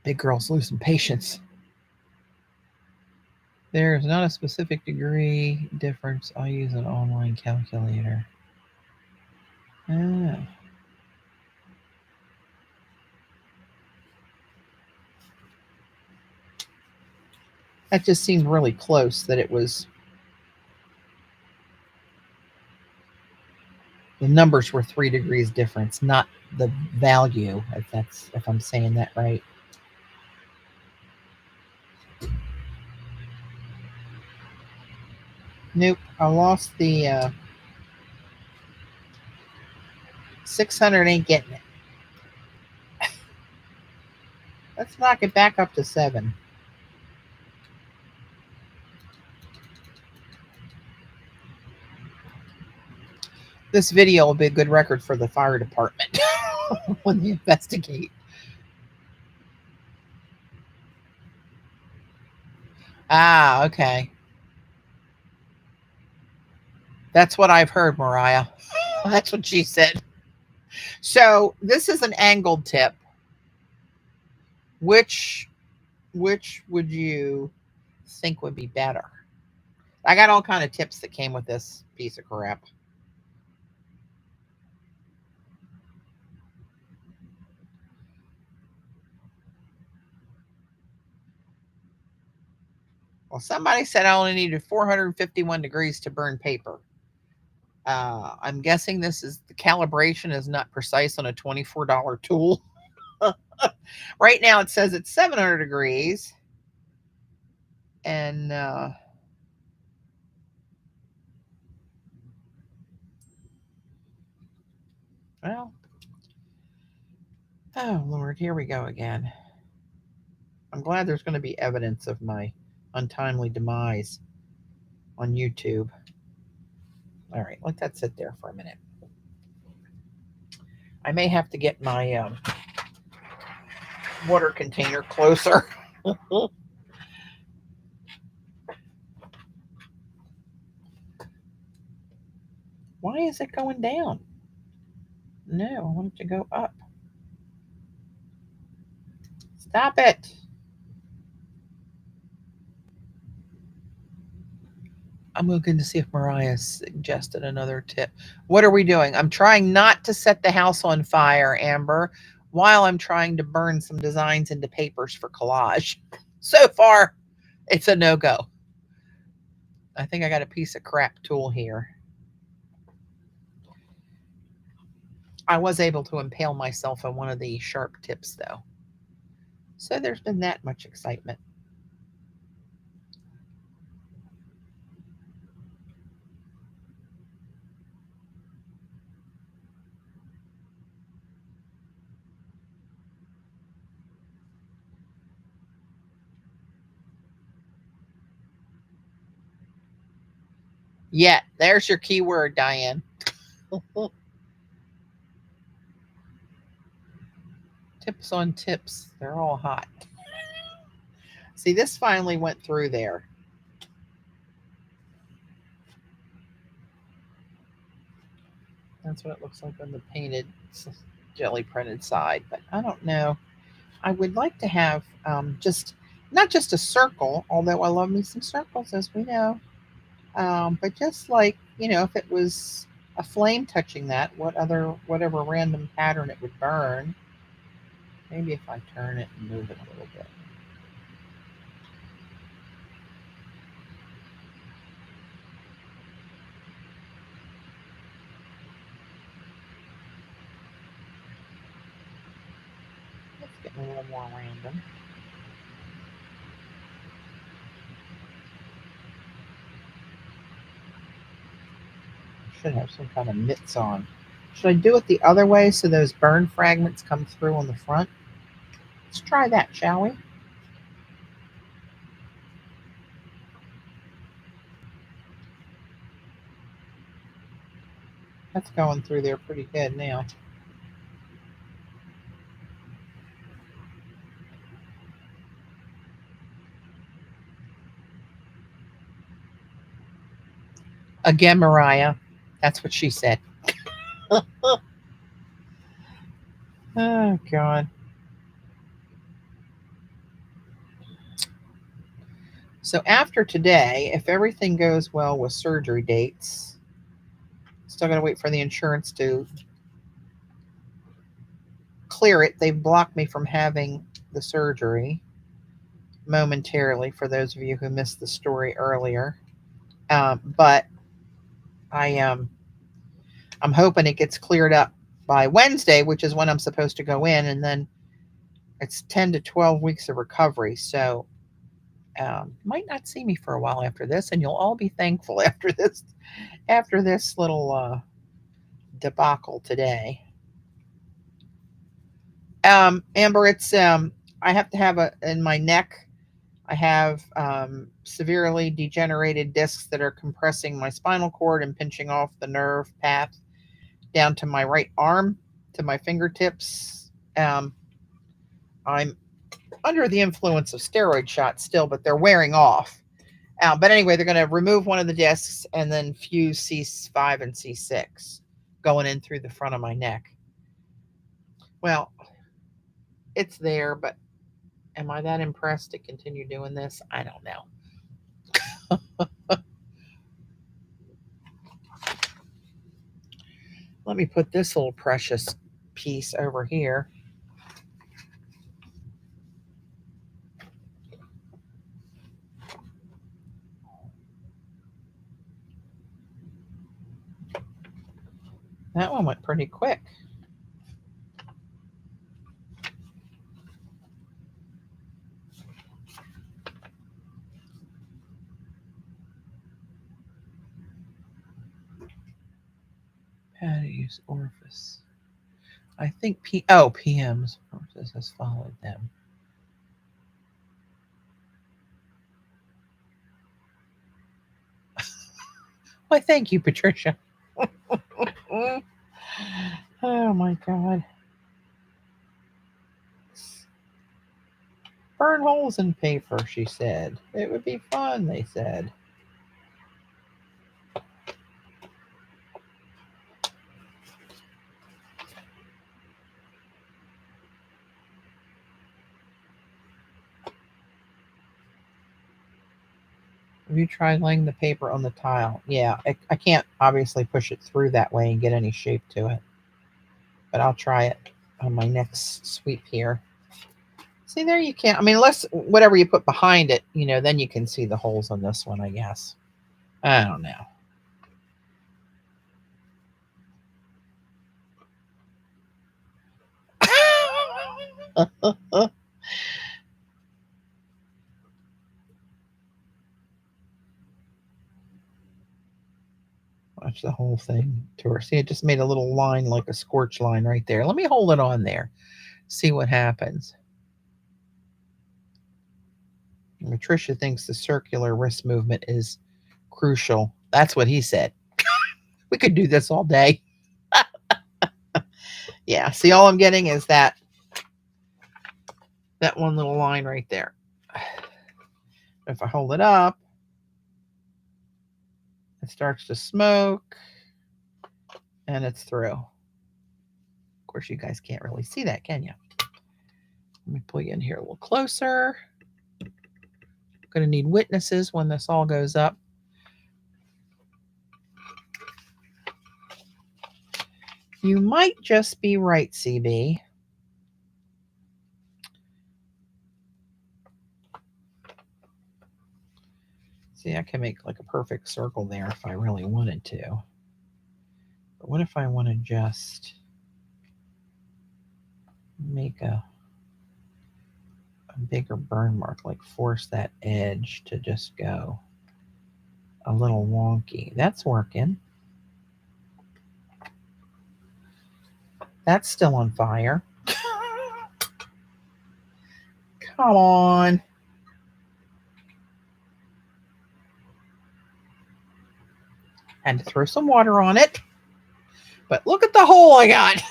big girl's losing patience. There's not a specific degree difference. I'll use an online calculator. Ah. That just seemed really close that it was, the numbers were 3 degrees difference, not the value, if I'm saying that right. Nope, I lost the 600 ain't getting it. Let's knock it back up to 7. This video will be a good record for the fire department when they investigate. Ah, okay. That's what I've heard, Mariah. That's what she said. So this is an angled tip. Which would you think would be better? I got all kind of tips that came with this piece of crap. Well, somebody said I only needed 451 degrees to burn paper. I'm guessing the calibration is not precise on a $24 tool. Right now it says it's 700 degrees. And well, oh Lord, here we go again. I'm glad there's going to be evidence of my untimely demise on YouTube. All right, let that sit there for a minute. I may have to get my water container closer. Why is it going down? No, I want it to go up. Stop it. I'm looking to see if Mariah suggested another tip. What are we doing? I'm trying not to set the house on fire, Amber, while I'm trying to burn some designs into papers for collage. So far, it's a no-go. I think I got a piece of crap tool here. I was able to impale myself on one of the sharp tips, though. So there's been that much excitement. Yeah, there's your keyword, Diane. Tips on tips. They're all hot. See, this finally went through there. That's what it looks like on the painted jelly printed side. But I don't know. I would like to have just, not just a circle, although I love me some circles, as we know. But just like, if it was a flame touching that, whatever random pattern it would burn. Maybe if I turn it and move it a little bit. It's getting a little more random. Should have some kind of mitts on. Should I do it the other way so those burn fragments come through on the front? Let's try that, shall we? That's going through there pretty good now. Again, Mariah. That's what she said. Oh, God. So after today, if everything goes well with surgery dates, still got to wait for the insurance to clear it. They've blocked me from having the surgery momentarily for those of you who missed the story earlier. But I'm hoping it gets cleared up by Wednesday, which is when I'm supposed to go in, and then it's 10 to 12 weeks of recovery. So might not see me for a while after this, and you'll all be thankful after this little debacle today. Amber, it's I have to have a in my neck. I have severely degenerated discs that are compressing my spinal cord and pinching off the nerve path down to my right arm, to my fingertips. I'm under the influence of steroid shots still, but they're wearing off. But anyway, they're going to remove one of the discs and then fuse C5 and C6 going in through the front of my neck. Well, it's there, but am I that impressed to continue doing this? I don't know. Let me put this little precious piece over here. That one went pretty quick. Patty's orifice. I think PM's orifice has followed them. Why, thank you, Patricia. Oh my God. Burn holes in paper, she said. It would be fun, they said. Have you tried laying the paper on the tile? Yeah, I can't obviously push it through that way and get any shape to it. But I'll try it on my next sweep here. See, there you can't. I mean, unless whatever you put behind it, then you can see the holes on this one, I guess. I don't know. Watch the whole thing tour. See, it just made a little line like a scorch line right there. Let me hold it on there. See what happens. Patricia thinks the circular wrist movement is crucial. That's what he said. We could do this all day. Yeah, see, all I'm getting is that one little line right there. If I hold it up, it starts to smoke, and it's through. Of course, you guys can't really see that, can you? Let me pull you in here a little closer. I'm going to need witnesses when this all goes up. You might just be right, CB. See, I can make like a perfect circle there if I really wanted to. But what if I want to just make a bigger burn mark, like force that edge to just go a little wonky? That's working. That's still on fire. Come on. Had to throw some water on it. But look at the hole I got.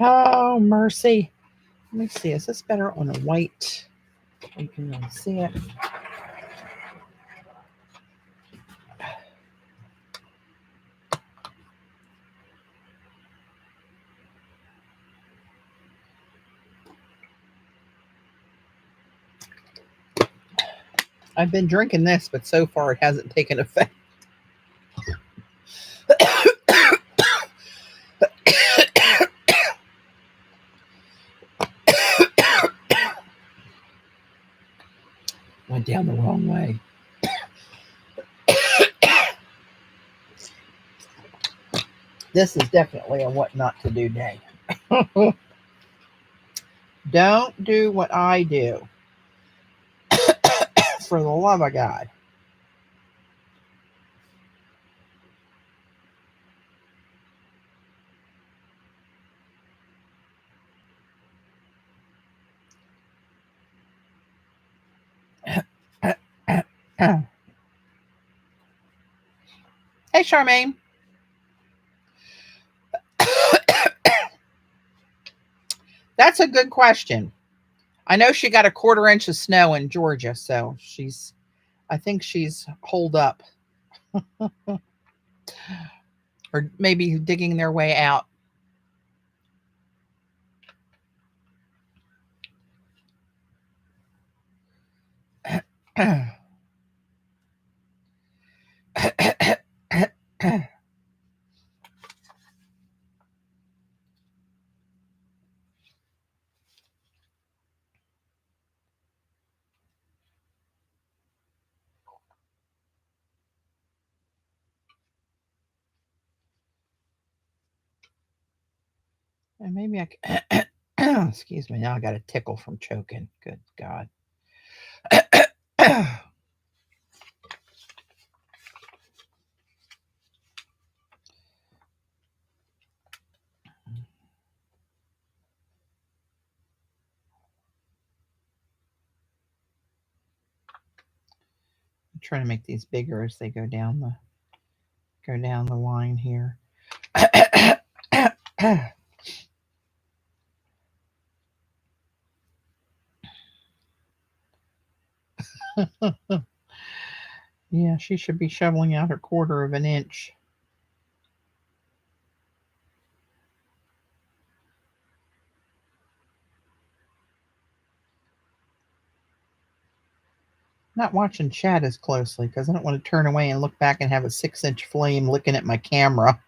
Oh, mercy. Let me see. Is this better on a white? You can really see it. I've been drinking this, but so far it hasn't taken effect. Went down the wrong way. This is definitely a what not to do day. Don't do what I do. For the love of God. Hey, Charmaine. That's a good question. I know she got a quarter inch of snow in Georgia, so I think she's holed up or maybe digging their way out. And maybe I can, excuse me, now I got a tickle from choking. Good God. I'm trying to make these bigger as they go down the line here. Yeah, she should be shoveling out her quarter of an inch. Not watching chat as closely because I don't want to turn away and look back and have a 6-inch flame looking at my camera.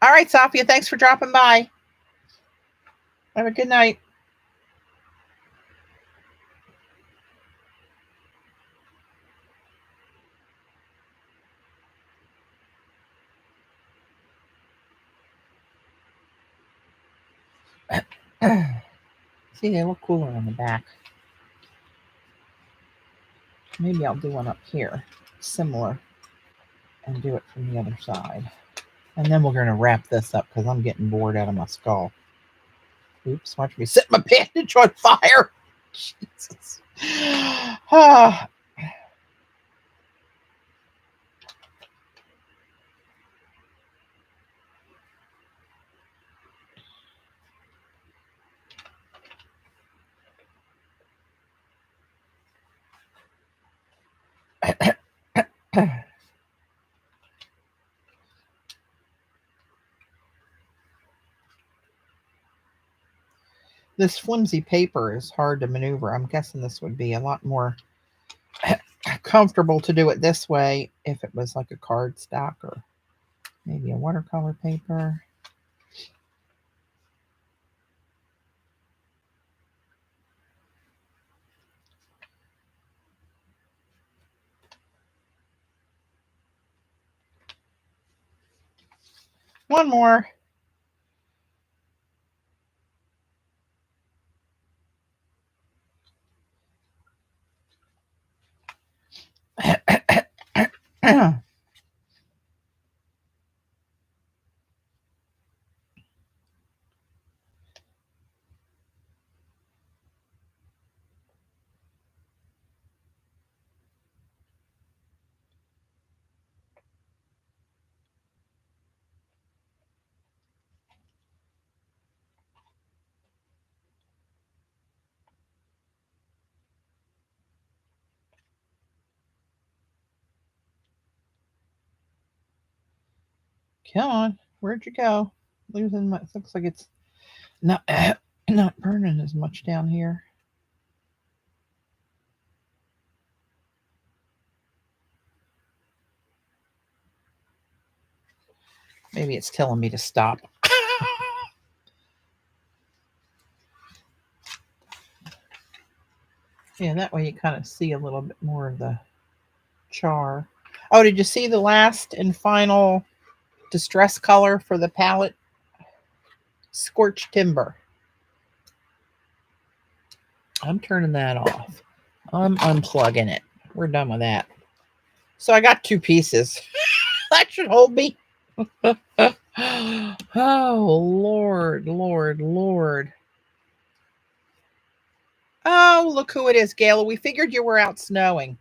All right, Sophia, thanks for dropping by. Have a good night. See, they look cooler on the back. Maybe I'll do one up here, similar, and do it from the other side. And then we're going to wrap this up because I'm getting bored out of my skull. Oops, watch me set my bandage on fire. Jesus. Ah. This flimsy paper is hard to maneuver. I'm guessing this would be a lot more comfortable to do it this way if it was like a cardstock or maybe a watercolor paper. One more. Come on, where'd you go? Losing my. Looks like it's not. Not burning as much down here. Maybe it's telling me to stop. Yeah, that way you kind of see a little bit more of the char. Oh, did you see the last and final distress color for the palette? Scorched Timber. I'm turning that off. I'm unplugging it. We're done with that. So I got 2 pieces. That should hold me. Oh, Lord, Lord, Lord. Oh, look who it is, Gayla. We figured you were out snowing.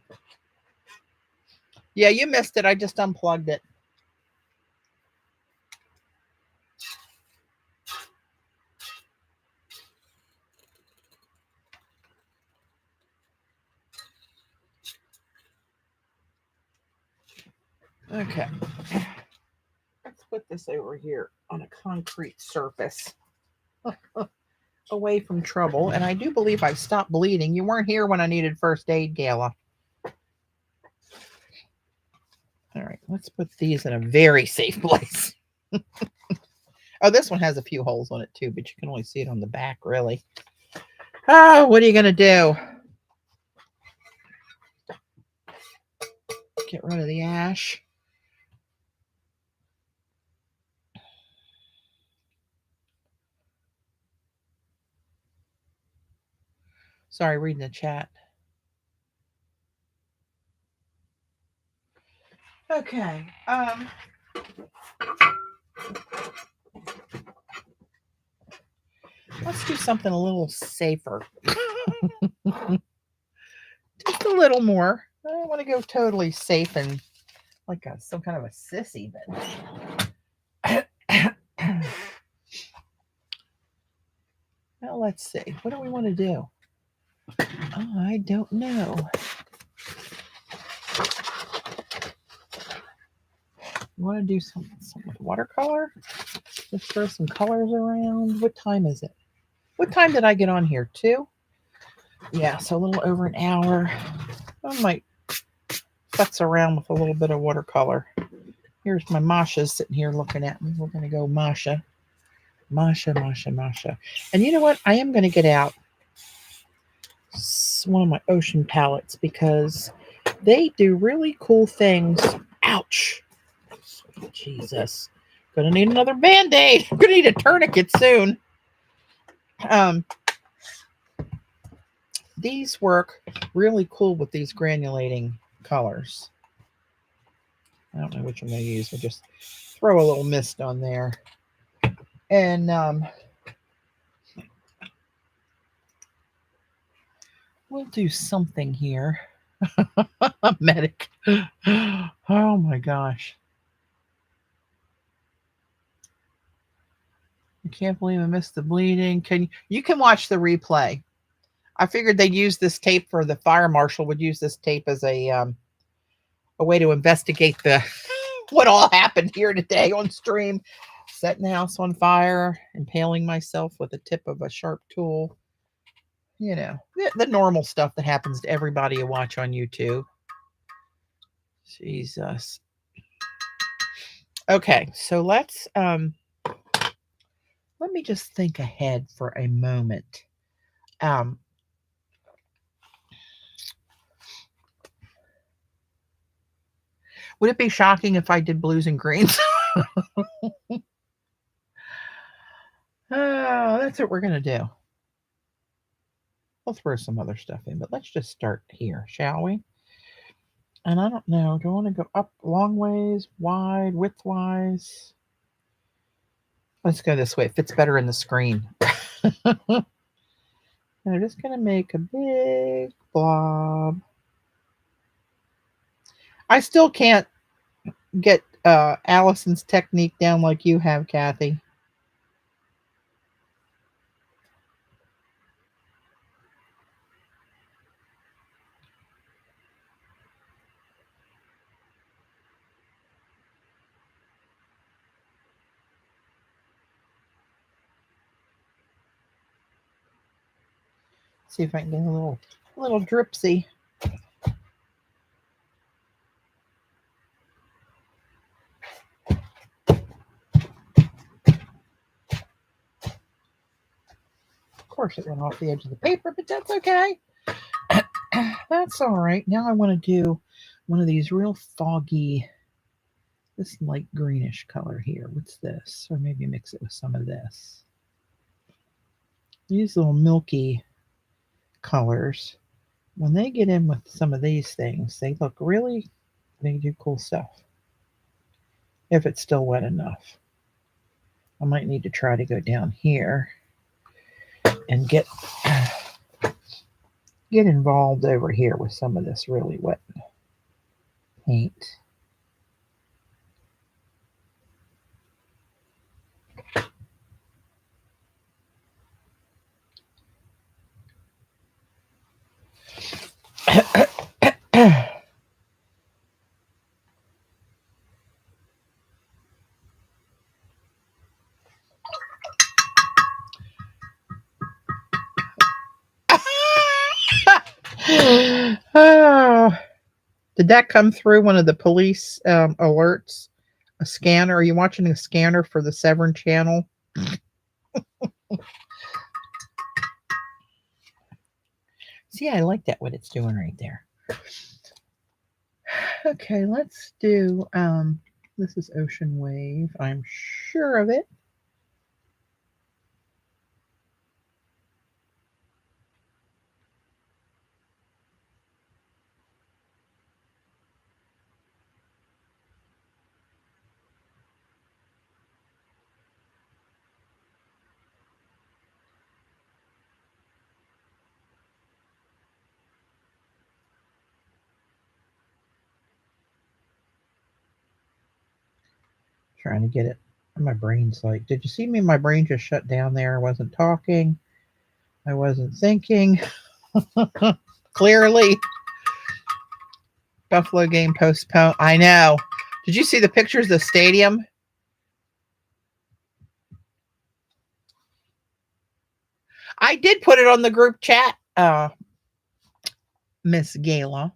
Yeah, you missed it. I just unplugged it. Okay. Let's put this over here on a concrete surface. Away from trouble. And I do believe I've stopped bleeding. You weren't here when I needed first aid, Gayla. All right, let's put these in a very safe place. Oh, this one has a few holes on it too, but you can only see it on the back, really. Oh, what are you going to do? Get rid of the ash. Sorry, reading the chat. Okay. Let's do something a little safer. Just a little more. I don't want to go totally safe and like some kind of a sissy, but well, let's see. What do we want to do? Oh, I don't know. You want to do something with watercolor? Let's throw some colors around. What time is it? What time did I get on here? 2? Yeah, so a little over an hour. I might futz around with a little bit of watercolor. Here's my Masha sitting here looking at me. We're going to go Masha. Masha, Masha, Masha. And you know what? I am going to get out one of my ocean palettes because they do really cool things. Ouch. Jesus. Gonna need another Band-Aid. I'm gonna need a tourniquet soon. These work really cool with these granulating colors. I don't know which I'm gonna use. We'll just throw a little mist on there. And we'll do something here. Medic. Oh my gosh. I can't believe I missed the bleeding. You can watch the replay. I figured they'd use this tape for the fire marshal would use this tape as a way to investigate the what all happened here today on stream. Setting the house on fire, impaling myself with the tip of a sharp tool. You know, the normal stuff that happens to everybody you watch on YouTube. Jesus. Okay, so let me just think ahead for a moment. Would it be shocking if I did blues and greens? Oh, that's what we're going to do. We'll throw some other stuff in, but let's just start here, shall we? And I don't know, do I want to go up long ways, wide, width-wise? Let's go this way. It fits better in the screen. And I'm just going to make a big blob. I still can't get Allison's technique down like you have, Kathy. See if I can get a little dripsy. Of course, it went off the edge of the paper, but that's okay. That's all right. Now I want to do one of these real foggy, this light greenish color here. What's this? Or maybe mix it with some of this. These little milky colors, when they get in with some of these things, they do cool stuff. If it's still wet enough. I might need to try to go down here and get involved over here with some of this really wet paint. Oh, did that come through one of the police alerts? A scanner? Are you watching a scanner for the Severn Channel? See, I like that, what it's doing right there. Okay, let's do, this is Ocean Wave. I'm sure of it. Trying to get it. My brain's like, did you see me? My brain just shut down there. I wasn't talking. I wasn't thinking. Clearly. Buffalo game postponed. I know. Did you see the pictures of the stadium? I did put it on the group chat, Miss Gala.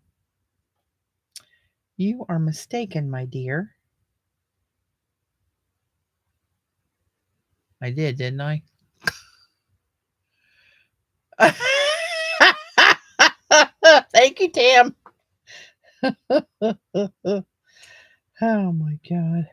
You are mistaken, my dear. I did, didn't I? Thank you, Tam. Oh my God.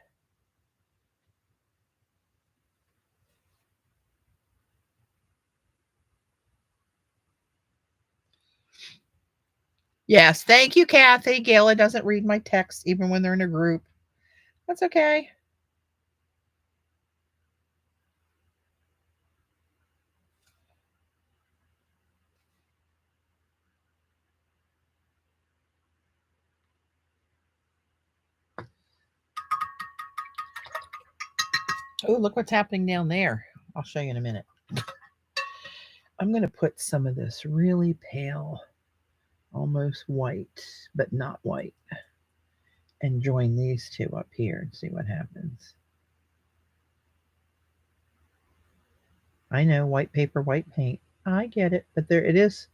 Yes, thank you, Kathy. Gayla doesn't read my texts even when they're in a group. That's okay. Oh, look what's happening down there. I'll show you in a minute. I'm going to put some of this really pale, almost white, but not white, and join these two up here and see what happens. I know, white paper, white paint. I get it, but there it is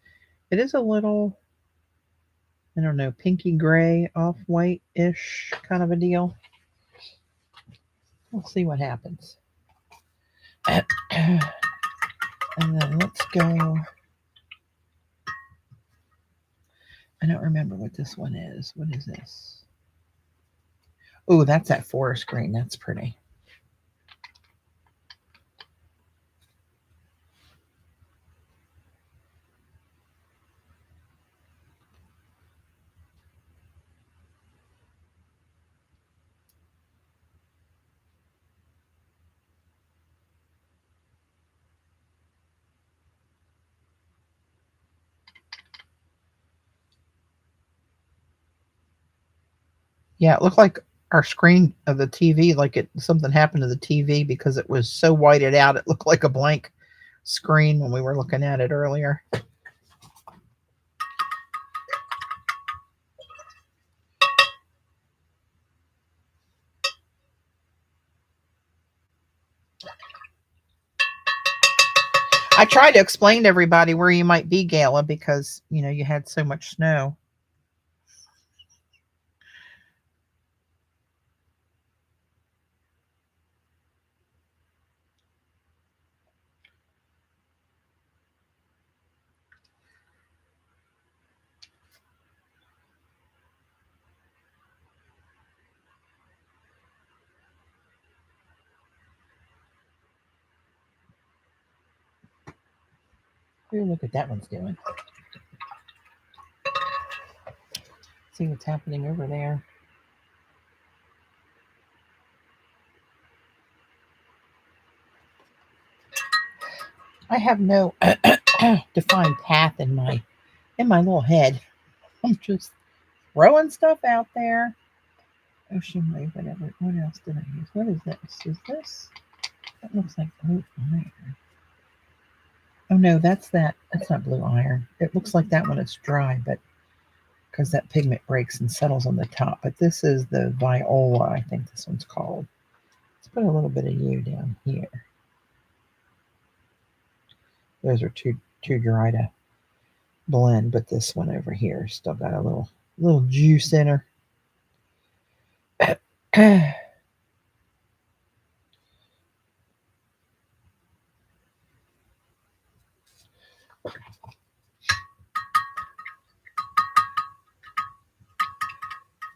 a little, I don't know, pinky gray, off white-ish kind of a deal. We'll see what happens. And then let's go. I don't remember what this one is. What is this? Oh, that's that forest green. That's pretty. Yeah, it looked like our screen of the TV, like something happened to the TV because it was so whited out. It looked like a blank screen when we were looking at it earlier. I tried to explain to everybody where you might be, Gala, because you had so much snow. Ooh, look at that one's doing. See what's happening over there. I have no defined path in my little head. I'm just throwing stuff out there. Ocean wave, whatever. What else did I use? What is this? Is this? That looks like blue iron. Oh no, that's that. That's not blue iron. It looks like that when it's dry, but because that pigment breaks and settles on the top. But this is the viola, I think this one's called. Let's put a little bit of you down here. Those are too dry to blend, but this one over here still got a little juice in her.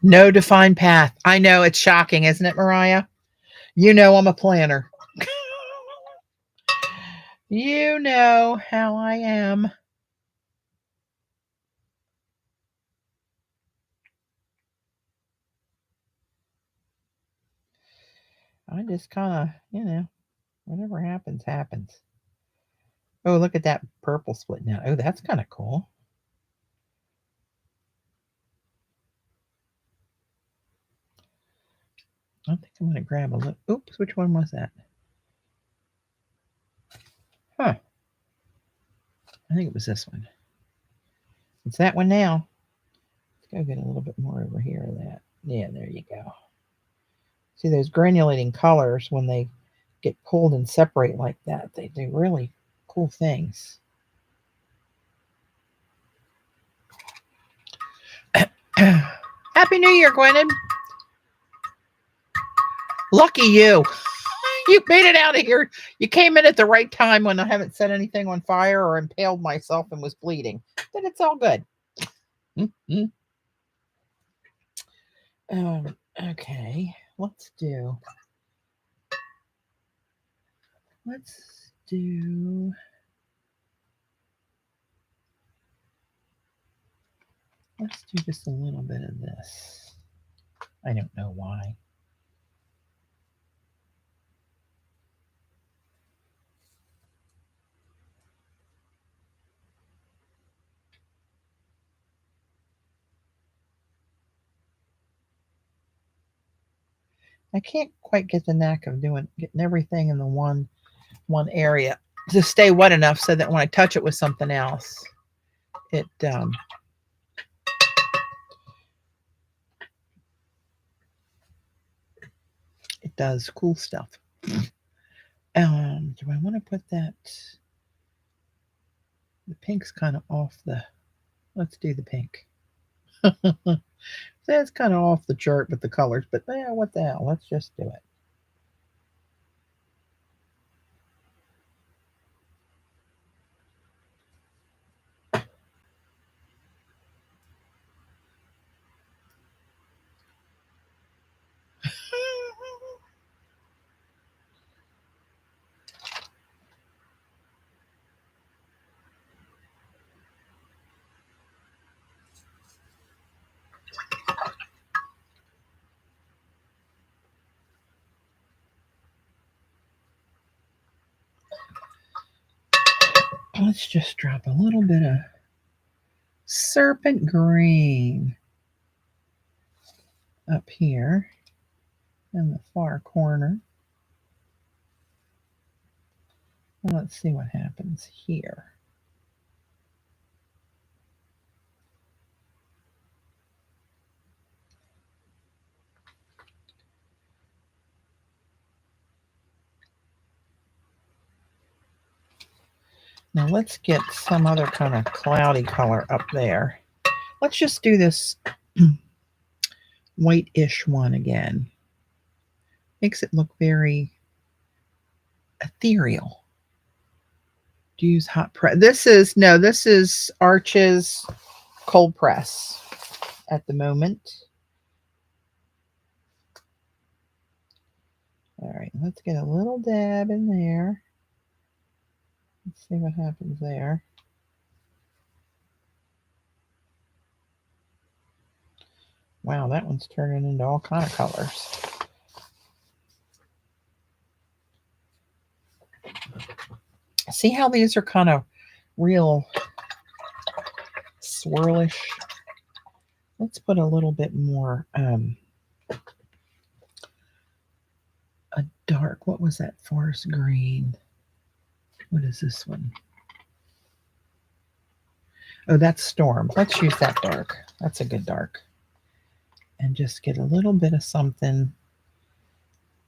No defined path. I know it's shocking, isn't it, Mariah? I'm a planner. You know how I am. I just kind of, whatever happens, happens. Oh, look at that purple split now. Oh, that's kind of cool. I think I'm going to grab a look. Oops, which one was that? Huh. I think it was this one. It's that one now. Let's go get a little bit more over here of that. Yeah, there you go. See those granulating colors when they get pulled and separate like that, they do really cool things. Happy New Year, Gwennon. Lucky you. You made it out of here. You came in at the right time when I haven't set anything on fire or impaled myself and was bleeding. But it's all good. Mm-hmm. Okay, let's do let's do just a little bit of this. I don't know why. I can't quite get the knack of getting everything in the one area to stay wet enough so that when I touch it with something else, it it does cool stuff. Do I want to put that? The pink's kind of off the. Let's do the pink. That's kind of off the chart with the colors, but what the hell? Let's just do it. Let's just drop a little bit of serpent green up here in the far corner. And let's see what happens here. Now let's get some other kind of cloudy color up there. Let's just do this white-ish one again. Makes it look very ethereal. Do you use hot press? This is Arch's cold press at the moment. All right, let's get a little dab in there. Let's see what happens there. Wow, that one's turning into all kind of colors. See how these are kind of real swirlish? Let's put a little bit more a dark, what was that, forest green? What is this one? Oh, that's Storm. Let's use that dark. That's a good dark. And just get a little bit of something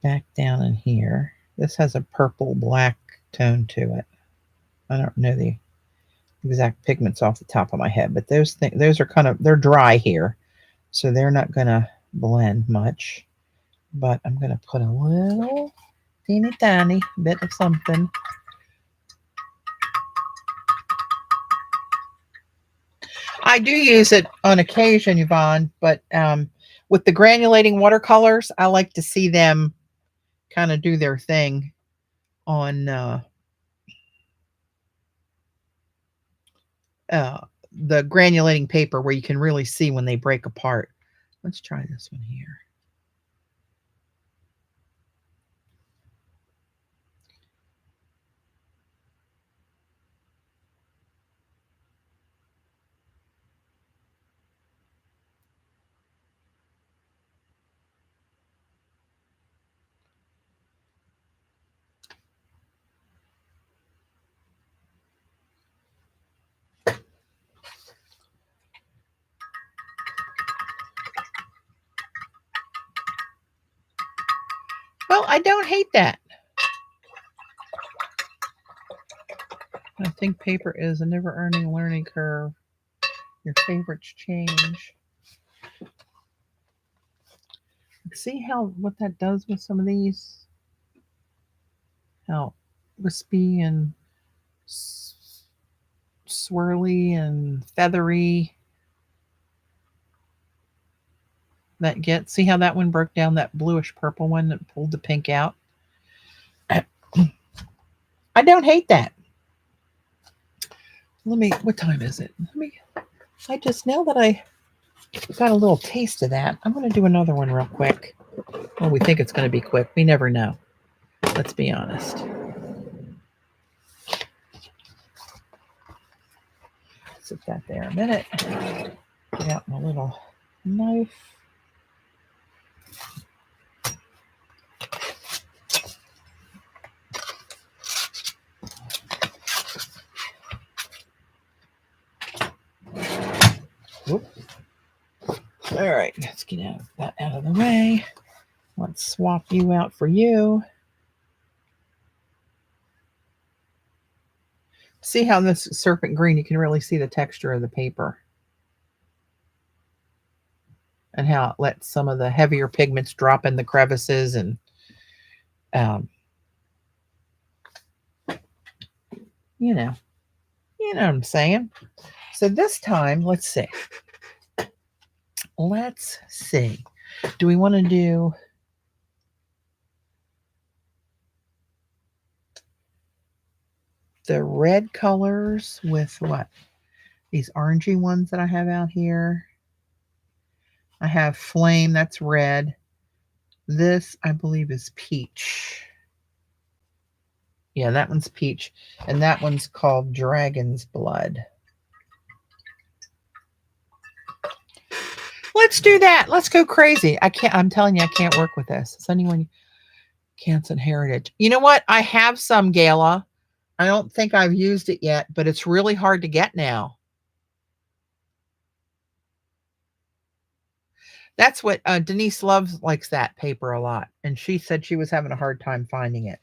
back down in here. This has a purple black tone to it. I don't know the exact pigments off the top of my head, but those are kind of, they're dry here, so they're not going to blend much. But I'm going to put a little teeny tiny bit of something. I do use it on occasion, Yvonne, but with the granulating watercolors, I like to see them kind of do their thing on the granulating paper where you can really see when they break apart. Let's try this one here. Well, I don't hate that. I think paper is a never-ending learning curve. Your favorites change. See what that does with some of these? How wispy and swirly and feathery that gets. See how that one broke down that bluish purple one that pulled the pink out? I don't hate that. What time is it? Now that I got a little taste of that, I'm going to do another one real quick. Well, we think it's going to be quick. We never know. Let's be honest. Sit that there a minute. Get out my little knife. Whoop. All right, let's get that out of the way. Let's swap you out for you. See how this serpent green, you can really see the texture of the paper. And how it lets some of the heavier pigments drop in the crevices and you know what I'm saying. So this time, let's see. Do we want to do the red colors with what? These orangey ones that I have out here. I have flame, that's red. This, I believe, is peach. Yeah, that one's peach. And that one's called Dragon's Blood. Let's do that. Let's go crazy. I'm telling you, I can't work with this. It's anyone Canson Heritage. You know what? I have some Gala. I don't think I've used it yet, but it's really hard to get now. That's what Denise likes that paper a lot. And she said she was having a hard time finding it.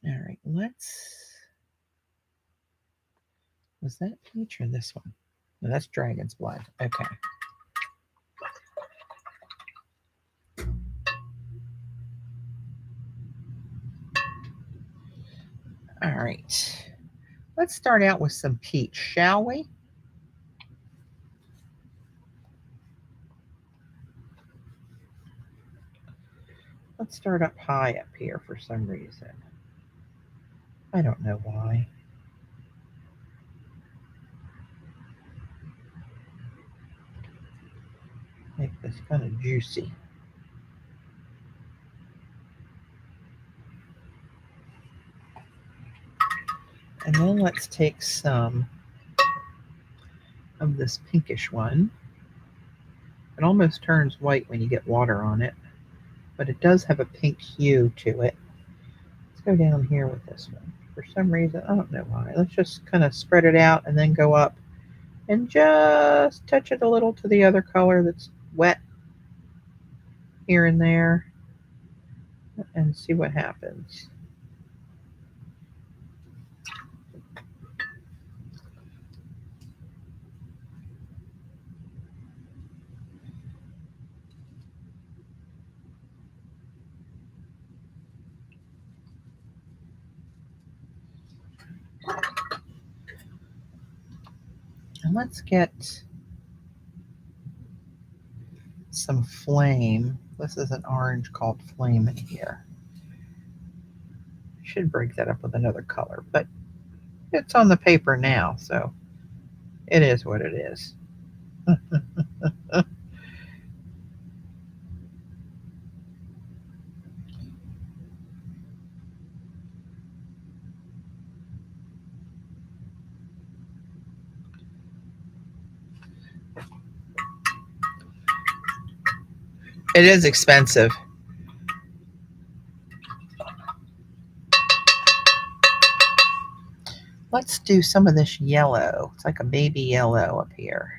All right, let's Was that peach or this one? No, that's dragon's blood. Okay. All right. Let's start out with some peach, shall we? Let's start up high up here for some reason. I don't know why. Make this kind of juicy. And then let's take some of this pinkish one. It almost turns white when you get water on it, but it does have a pink hue to it. Let's go down here with this one. For some reason, I don't know why. Let's just kind of spread it out and then go up and just touch it a little to the other color that's wet here and there and see what happens. And let's get some flame. This is an orange called flame in here. Should break that up with another color, but it's on the paper now, so it is what it is. It is expensive. Let's do some of this yellow. It's like a baby yellow up here.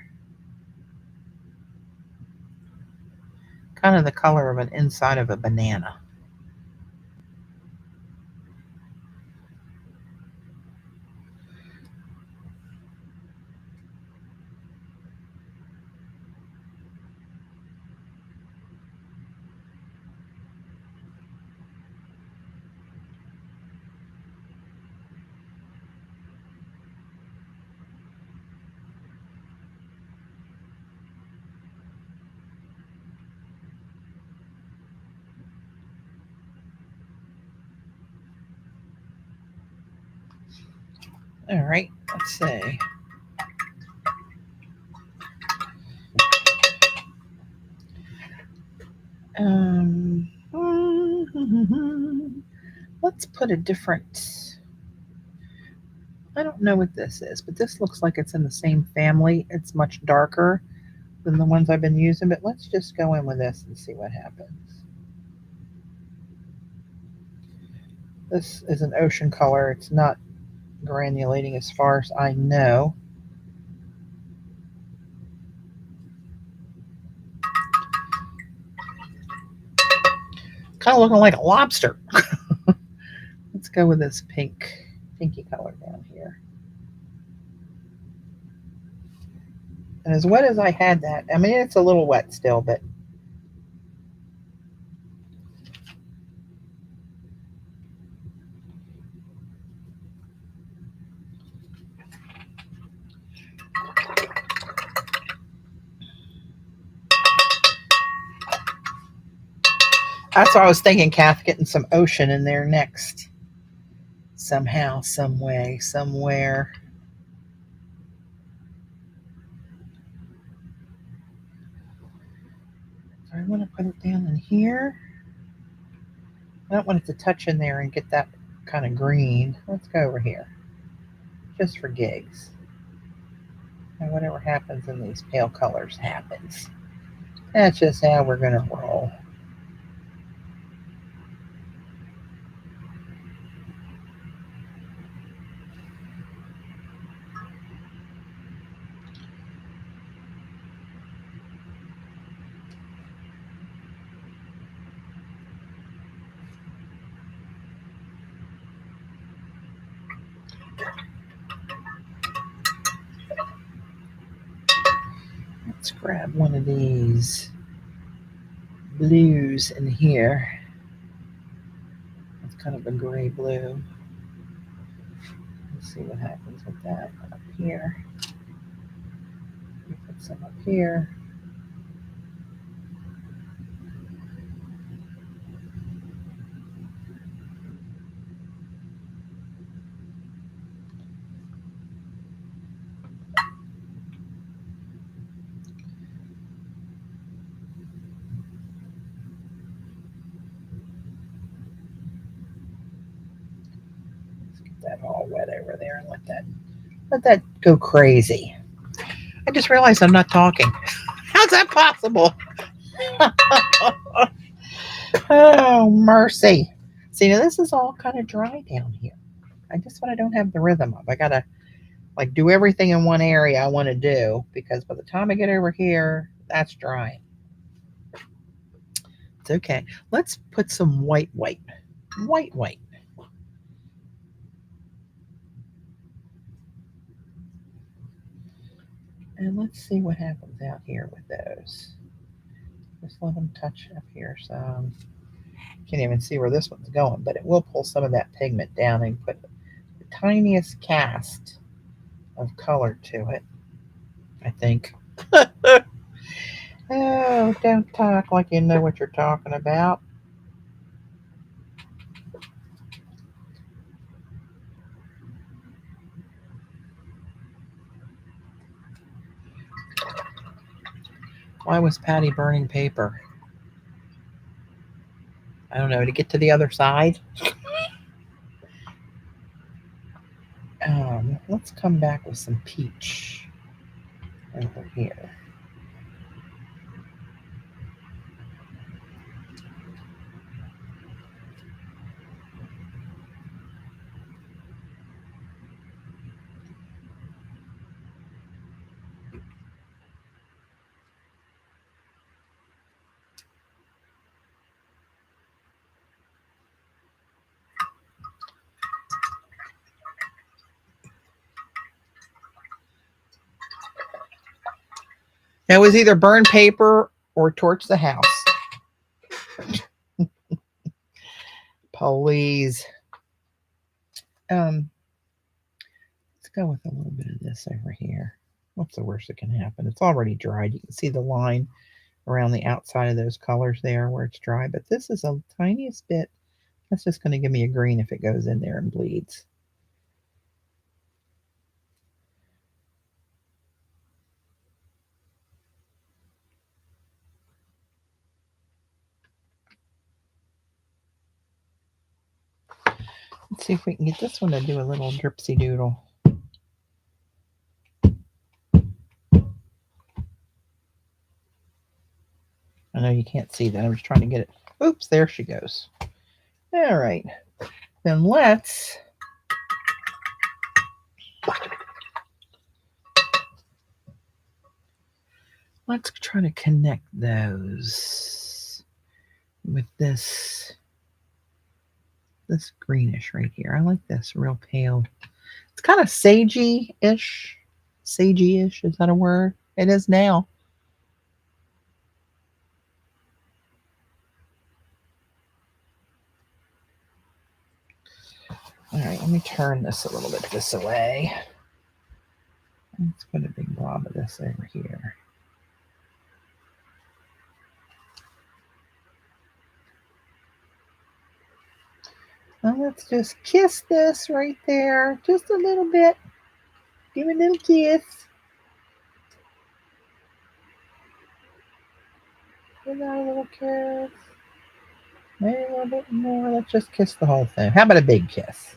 Kind of the color of an inside of a banana. All right, let's see. Let's put a different, I don't know what this is, but this looks like it's in the same family. It's much darker than the ones I've been using, but let's just go in with this and see what happens. This is an ocean color. It's not granulating as far as I know. Kind of looking like a lobster. Let's go with this pinky color down here. And as wet as I had that, I mean, it's a little wet still, but that's what I was thinking, Kath, getting some ocean in there next. Somehow, some way, somewhere. So I want to put it down in here. I don't want it to touch in there and get that kind of green. Let's go over here. Just for gigs. And whatever happens in these pale colors happens. That's just how we're going to roll. Let's grab one of these blues in here. It's kind of a gray blue. Let's see what happens with that up here. Put some up here. That all wet over there and let that go crazy. I just realized I'm not talking. How's that possible? Oh mercy. See, now this is all kind of dry down here. I just what I don't have the rhythm of. I gotta like do everything in one area I want to do because by the time I get over here, that's dry. It's okay. Let's put some white. White. And let's see what happens out here with those. Just let them touch up here some. Can't even see where this one's going, but it will pull some of that pigment down and put the tiniest cast of color to it, I think. Oh, don't talk like you know what you're talking about. Why was Patti burning paper? I don't know, to get to the other side? Let's come back with some peach over here. Now, it was either burn paper or torch the house. Please. Let's go with a little bit of this over here. What's the worst that can happen? It's already dried. You can see the line around the outside of those colors there where it's dry, but this is a tiniest bit. That's just going to give me a green if it goes in there and bleeds. Let's see if we can get this one to do a little dripsy doodle. I know you can't see that. I was trying to get it. Oops, there she goes. All right. Then let's try to connect those with this greenish right here. I like this real pale. It's kind of sagey-ish. Sagey-ish, is that a word? It is now. All right, let me turn this a little bit this way. Let's put a big blob of this over here. Now let's just kiss this right there, just a little bit. Give it a little kiss. Give that a little kiss. Maybe a little bit more. Let's just kiss the whole thing. How about a big kiss?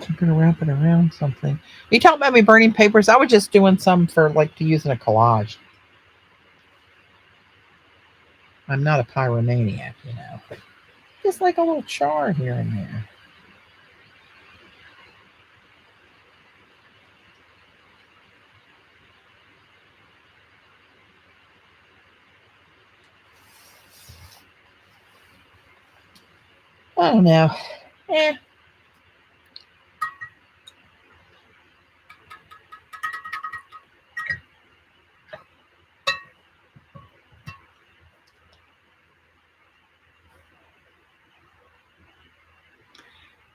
I'm gonna wrap it around something. You talking about me burning papers? I was just doing some for like to use in a collage. I'm not a pyromaniac, you know. Just like a little char here and there. I don't know. Eh.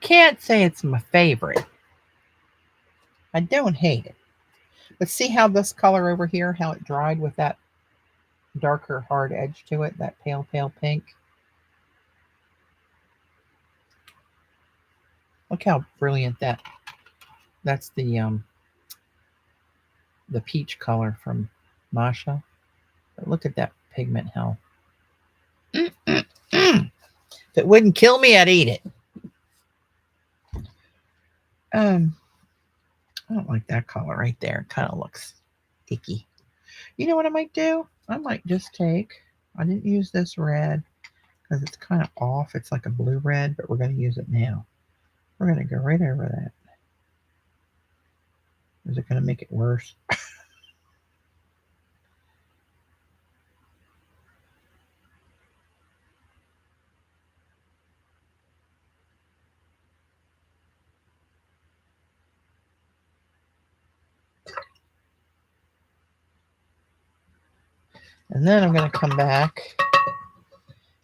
Can't say it's my favorite. I don't hate it. But see how this color over here, how it dried with that darker hard edge to it, that pale, pale pink. Look how brilliant that's the peach color from Masha. But look at that pigment, how if it wouldn't kill me, I'd eat it. I don't like that color right there. It kind of looks icky. You know what I might do? I might just take, I didn't use this red because it's kind of off. It's like a blue red, but we're going to use it now. We're going to go right over that. Is it going to make it worse? And then I'm going to come back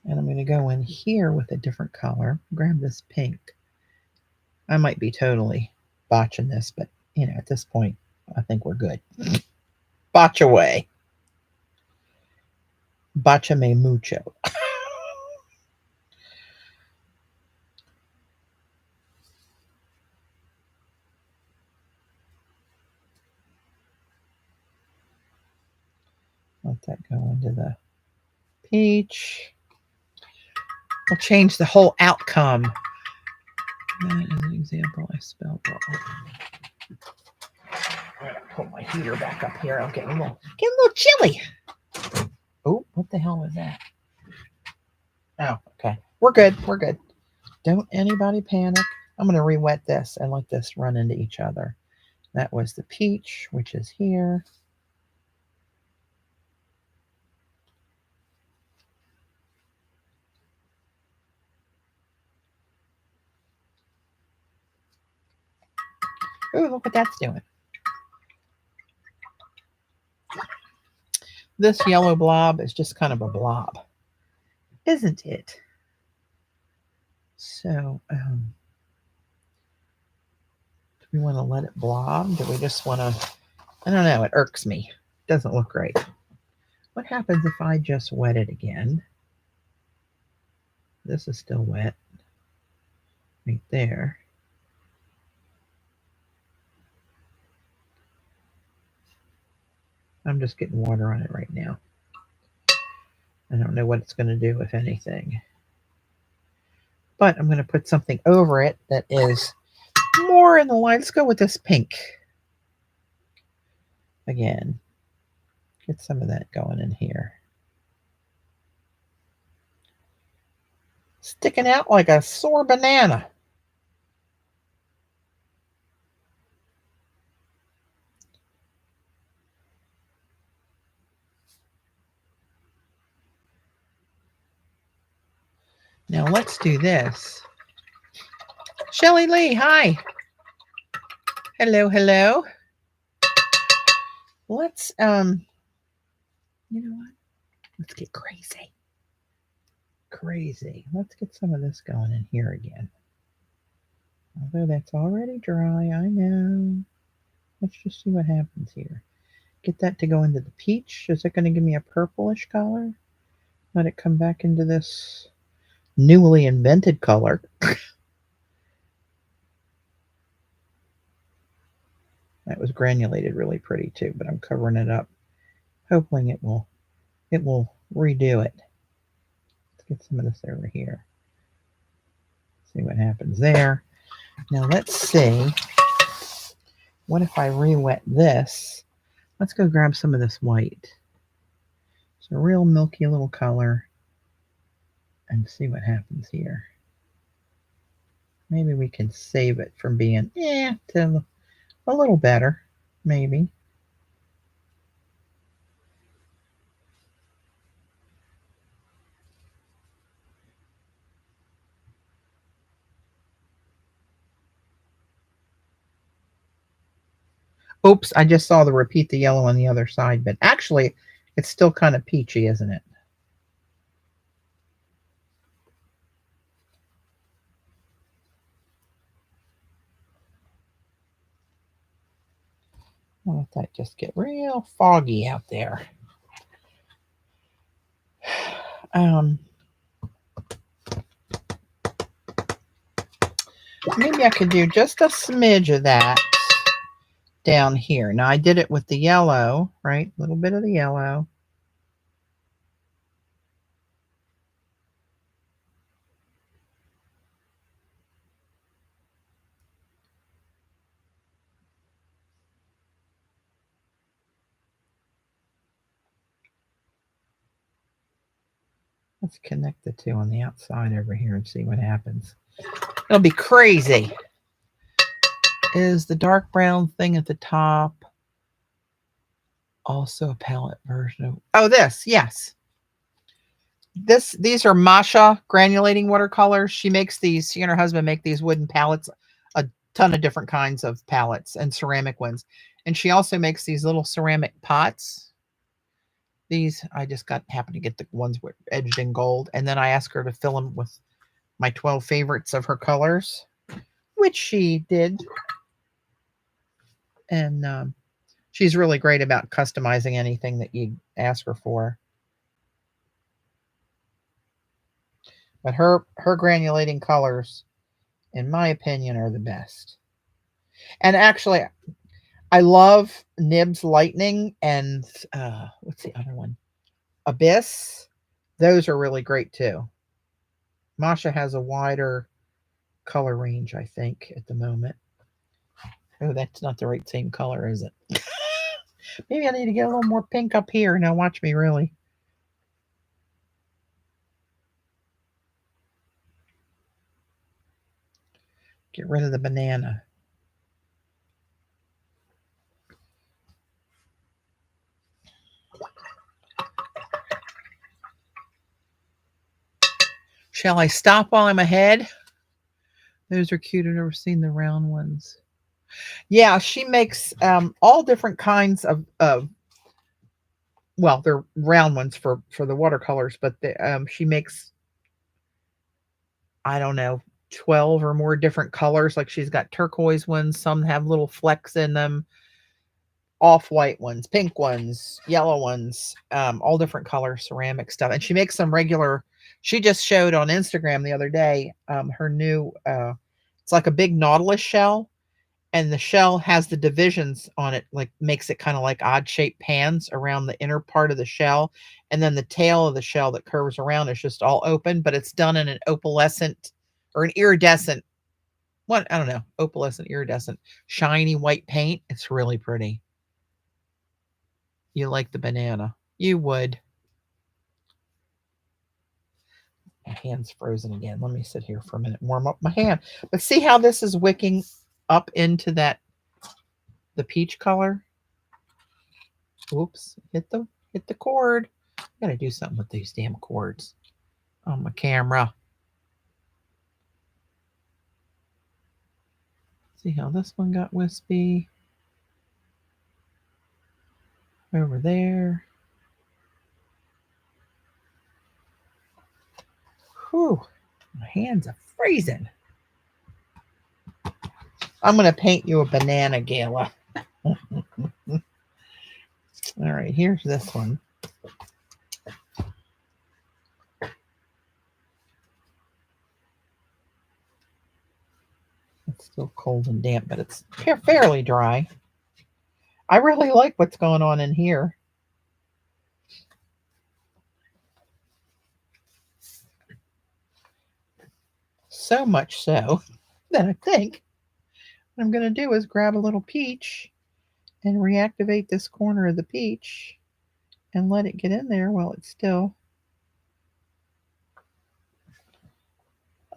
and I'm going to go in here with a different color. Grab this pink. I might be totally botching this, but you know, at this point, I think we're good. Botch away. Botchame mucho. Let that go into the peach. We'll change the whole outcome. That is an example I spelled wrong. I'm gonna pull my heater back up here. I'm getting a little chilly. Oh, what the hell was that? Oh, okay. We're good. We're good. Don't anybody panic. I'm gonna re-wet this and let this run into each other. That was the peach, which is here. Oh, look what that's doing. This yellow blob is just kind of a blob, isn't it? So, do we want to let it blob? Do we just want to, I don't know, it irks me. It doesn't look right. What happens if I just wet it again? This is still wet right there. I'm just getting water on it right now. I don't know what it's going to do, if anything. But I'm going to put something over it that is more in the line. Let's go with this pink. Again, get some of that going in here. Sticking out like a sore banana. Now let's do this. Shelly Lee, hi. Hello, hello. Let's you know what? Let's get crazy. Crazy. Let's get some of this going in here again. Although that's already dry, I know. Let's just see what happens here. Get that to go into the peach. Is it going to give me a purplish color? Let it come back into this newly invented color. That was granulated really pretty too, but I'm covering it up, hoping it will redo it. Let's get some of this over here. See what happens there. Now let's see. What if I re-wet this? Let's go grab some of this white. It's a real milky little color. And see what happens here. Maybe we can save it from being to a little better, maybe. Oops, I just saw the repeat the yellow on the other side, but actually it's still kind of peachy, isn't it? I'll let that just get real foggy out there. Um, maybe I could do just a smidge of that down here. Now I did it with the yellow, right? A little bit of the yellow. Let's connect the two on the outside over here and see what happens. It'll be crazy. Is the dark brown thing at the top also a palette version of... Oh, this, yes. These are Masha granulating watercolors. She makes these, she and her husband make these wooden palettes, a ton of different kinds of palettes and ceramic ones. And she also makes these little ceramic pots. These, I just happened to get the ones with edged in gold. And then I asked her to fill them with my 12 favorites of her colors, which she did. And she's really great about customizing anything that you ask her for. But her granulating colors, in my opinion, are the best. And actually, I love Nibs Lightning and what's the other one? Abyss. Those are really great too. Masha has a wider color range, I think, at the moment. Oh, that's not the right same color, is it? Maybe I need to get a little more pink up here. Now watch me really. Get rid of the banana. Shall I stop while I'm ahead? Those are cute. I've never seen the round ones. Yeah, she makes all different kinds of well, they're round ones for the watercolors, but she makes, I don't know, 12 or more different colors. Like she's got turquoise ones, some have little flecks in them, off-white ones, pink ones, yellow ones, all different color ceramic stuff. And she makes some regular, she just showed on Instagram the other day her new it's like a big nautilus shell, and the shell has the divisions on it, like makes it kind of like odd shaped pans around the inner part of the shell, and then the tail of the shell that curves around is just all open, but it's done in an opalescent or an iridescent, what, I don't know, opalescent, iridescent, shiny white paint. It's really pretty. You like the banana. You would. My hand's frozen again. Let me sit here for a minute, warm up my hand. But see how this is wicking up into that, the peach color? Oops, hit the cord. I gotta do something with these damn cords on my camera. See how this one got wispy? Over there. Whew, my hands are freezing. I'm gonna paint you a banana, Gala. All right, here's this one. It's still cold and damp, but it's fairly dry. I really like what's going on in here. So much so that I think what I'm going to do is grab a little peach and reactivate this corner of the peach and let it get in there while it's still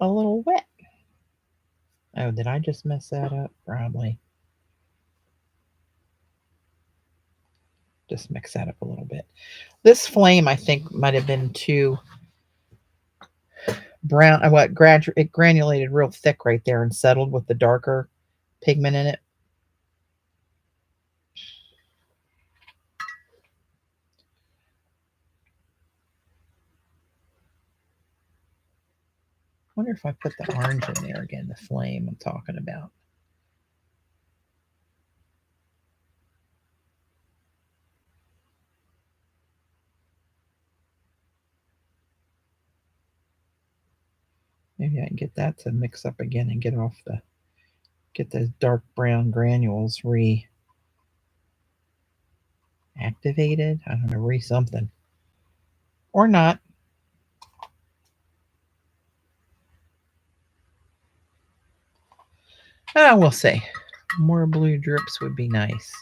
a little wet. Oh, did I just mess that up? Probably. Just mix that up a little bit. This flame, I think, might have been too brown. It granulated real thick right there and settled with the darker pigment in it. wonder if I put the orange in there again, the flame I'm talking about. Maybe I can get that to mix up again and get those dark brown granules reactivated. I don't know, something. Or not. We'll see. More blue drips would be nice.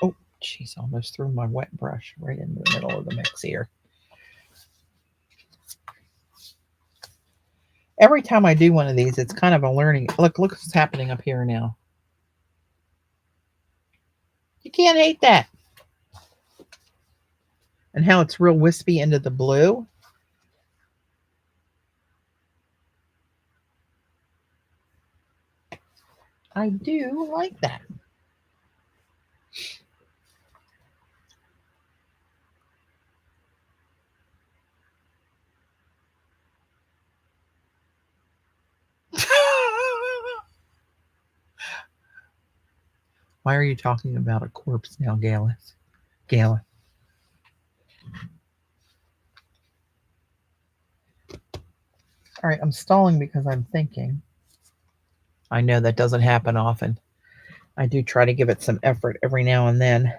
Oh, jeez, almost threw my wet brush right into the middle of the mix here. Every time I do one of these, it's kind of a learning. Look what's happening up here now. You can't hate that. And how it's real wispy into the blue. I do like that. Why are you talking about a corpse now, Gala? All right, I'm stalling because I'm thinking. I know that doesn't happen often. I do try to give it some effort every now and then.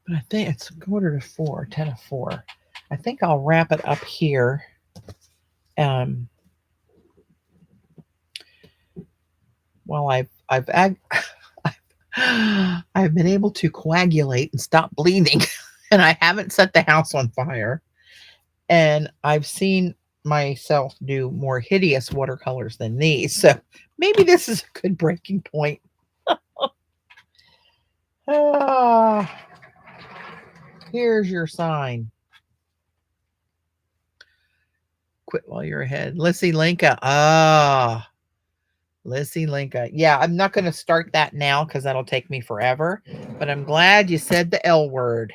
But I think it's 3:45, 10 to 4. I think I'll wrap it up here. Well, I've been able to coagulate and stop bleeding, and I haven't set the house on fire. And I've seen myself do more hideous watercolors than these, so maybe this is a good breaking point. Here's your sign. Quit while you're ahead. Lissy Linka. Lissy Linka. Yeah, I'm not going to start that now because that'll take me forever. But I'm glad you said the L word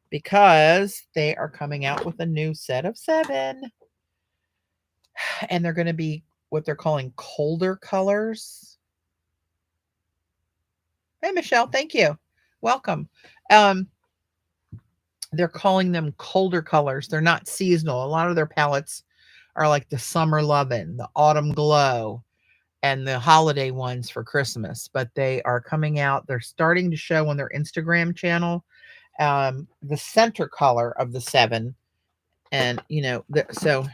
because they are coming out with a new set of 7. And they're going to be what they're calling colder colors. Hey, Michelle. Thank you. Welcome. They're calling them colder colors. They're not seasonal. A lot of their palettes are like the Summer Lovin', the Autumn Glow, and the holiday ones for Christmas, but they are coming out. They're starting to show on their Instagram channel the center color of the 7. And, so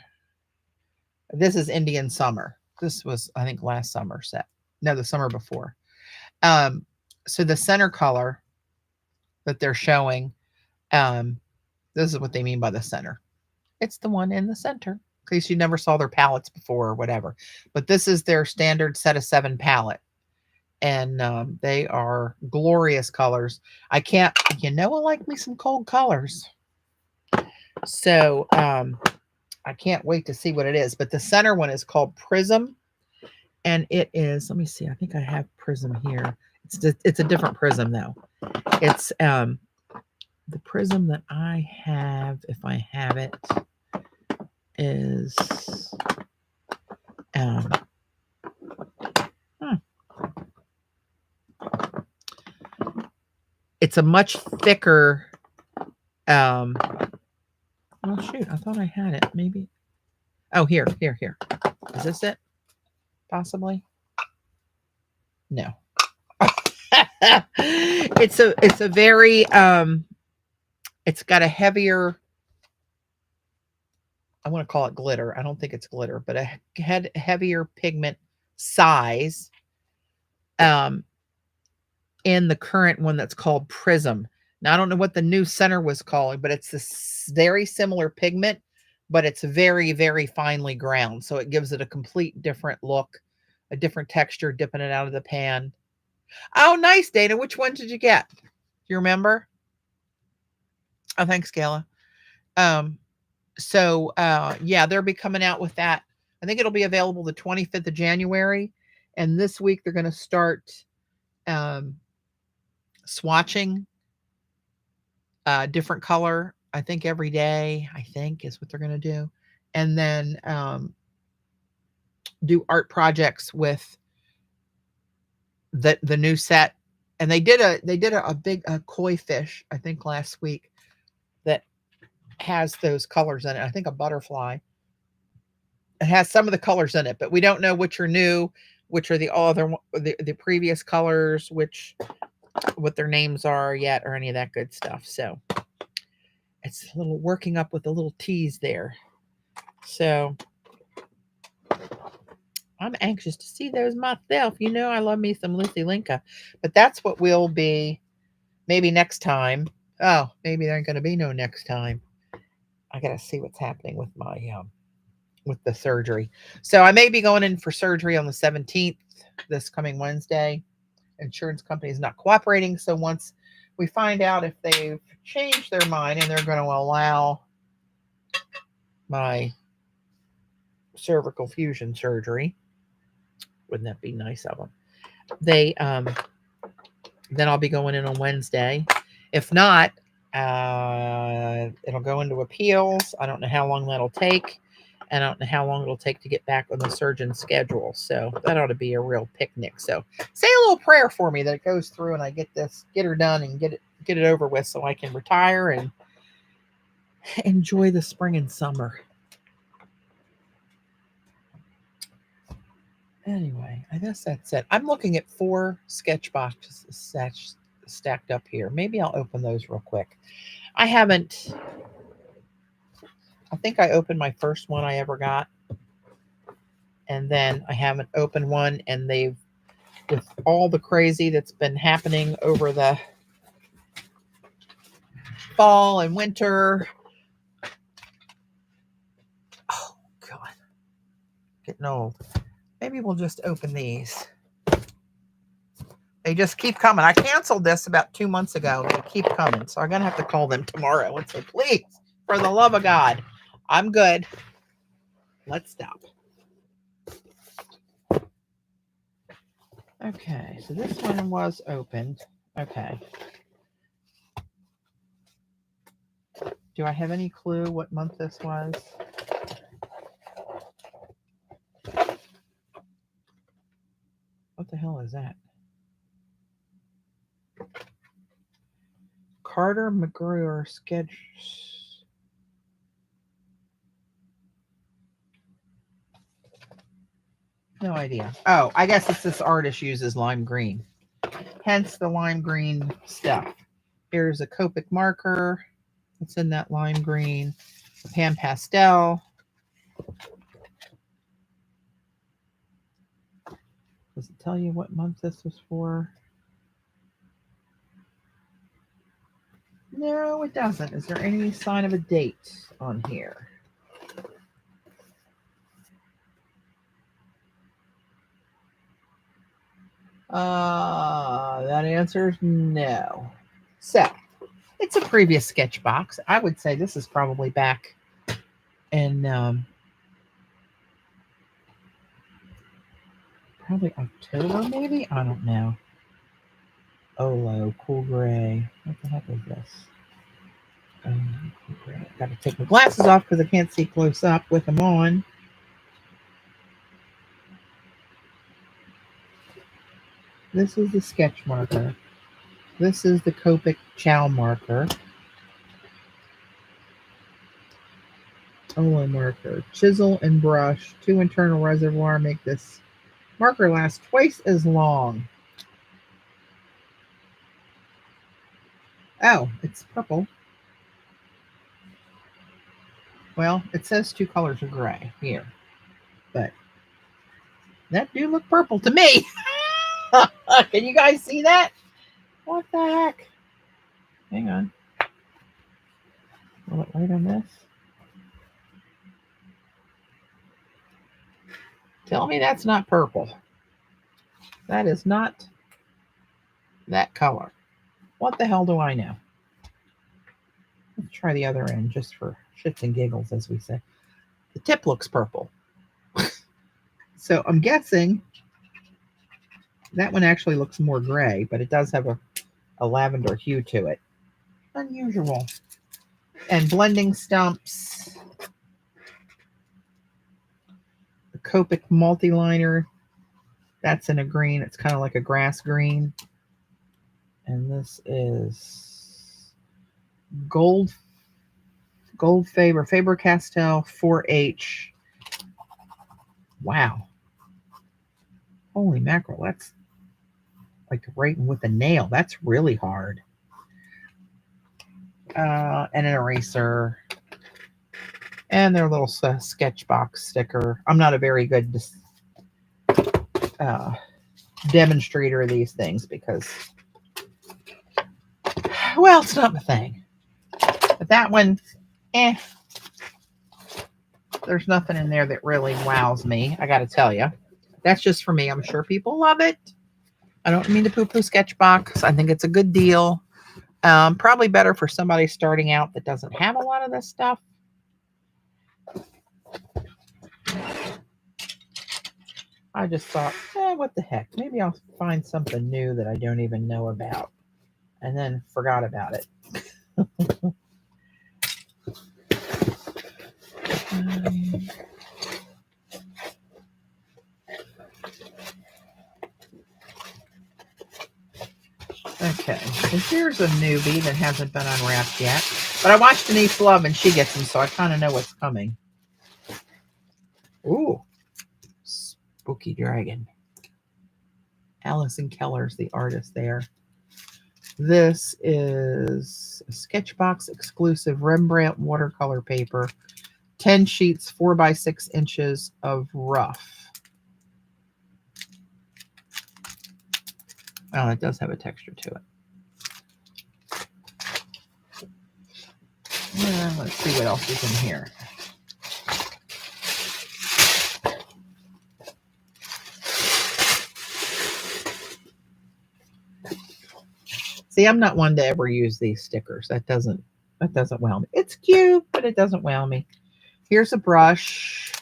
this is Indian Summer. This was, I think, last summer set. No, the summer before. So the center color that they're showing, this is what they mean by the center. It's the one in the center. In case you never saw their palettes before or whatever. But this is their standard set of 7 palette. And they are glorious colors. I like me some cold colors. So I can't wait to see what it is. But the center one is called Prism. And it is, let me see, I think I have Prism here. It's a different Prism though. It's the Prism that I have, if I have it, is it's a much thicker oh shoot, I thought I had it. Maybe. Oh, here. Is this it? Possibly? No. It's a very it's got a heavier, I want to call it glitter. I don't think it's glitter, but a heavier pigment size in the current one that's called Prism. Now, I don't know what the new center was called, but it's this very similar pigment, but it's very, very finely ground. So it gives it a complete different look, a different texture, dipping it out of the pan. Oh, nice, Dana. Which one did you get? Do you remember? Oh, thanks, Gala. So yeah, they'll be coming out with that. I think it'll be available the 25th of January. And this week they're going to start swatching different color, I think every day, I think is what they're going to do. And then do art projects with the new set. And they did a big koi fish, I think last week, that has those colors in it. I think a butterfly. It has some of the colors in it, but we don't know which are new, which are the other the previous colors, what their names are yet, or any of that good stuff. So it's a little working up with a little tease there. So I'm anxious to see those myself. You know, I love me some Lucy Linka, but that's what will be maybe next time. Oh, maybe there ain't going to be no next time. I got to see what's happening with my with the surgery. So I may be going in for surgery on the 17th, this coming Wednesday. Insurance company is not cooperating. So once we find out if they've changed their mind and they're going to allow my cervical fusion surgery, wouldn't that be nice of them? They then I'll be going in on Wednesday. If not, it'll go into appeals. I don't know how long that'll take. And I don't know how long it'll take to get back on the surgeon's schedule. So that ought to be a real picnic. So say a little prayer for me that it goes through and I get her done and get it over with so I can retire and enjoy the spring and summer. Anyway, I guess that's it. I'm looking at 4 sketch boxes stacked up here. Maybe I'll open those real quick. I think I opened my first one I ever got. And then I haven't opened one, and with all the crazy that's been happening over the fall and winter. Oh, God. Getting old. Maybe we'll just open these. They just keep coming. I canceled this about 2 months ago. They keep coming. So I'm going to have to call them tomorrow and say, please, for the love of God, I'm good. Let's stop. Okay, so this one was opened. Okay. Do I have any clue what month this was? What the hell is that? Carter McGruer sketch. No idea. Oh, I guess it's this artist uses lime green. Hence the lime green stuff. Here's a Copic marker. It's in that lime green. A pan pastel. Does it tell you what month this was for? No, it doesn't. Is there any sign of a date on here? That answers no. So, it's a previous sketch box. I would say this is probably back in probably October, maybe? I don't know. Olo, cool gray. What the heck is this? Cool gray. Got to take my glasses off because I can't see close up with them on. This is the sketch marker. This is the Copic Chow marker. Olo marker. Chisel and brush. 2 internal reservoir make this marker last twice as long. Oh, it's purple. Well, it says 2 colors of gray here, but that do look purple to me. Can you guys see that? What the heck? Hang on. Will it wait on this? Tell me that's not purple. That is not that color. What the hell do I know? Let's try the other end just for shits and giggles, as we say. The tip looks purple. So I'm guessing That one actually looks more gray, but it does have a lavender hue to it. Unusual. And blending stumps. The Copic multi-liner. That's in a green. It's kind of like a grass green. And this is Gold Faber-Castell 4H. Wow. Holy mackerel. That's like writing with a nail. That's really hard. And an eraser. And their little sketch box sticker. I'm not a very good demonstrator of these things because, well, it's not my thing. But that one, there's nothing in there that really wows me, I got to tell you. That's just for me. I'm sure people love it. I don't mean to poo-poo Sketchbox. I think it's a good deal. Probably better for somebody starting out that doesn't have a lot of this stuff. I just thought, what the heck? Maybe I'll find something new that I don't even know about. And then forgot about it. Okay, so here's a newbie that hasn't been unwrapped yet. But I watched Denise Love and she gets them, so I kind of know what's coming. Ooh, Spooky Dragon. Allison Keller's the artist there. This is a Sketchbox exclusive Rembrandt watercolor paper. 10 sheets, 4 by 6 inches of rough. Oh, it does have a texture to it. Let's see what else is in here. See, I'm not one to ever use these stickers. That doesn't wow me. It's cute, but it doesn't wow me. Here's a brush.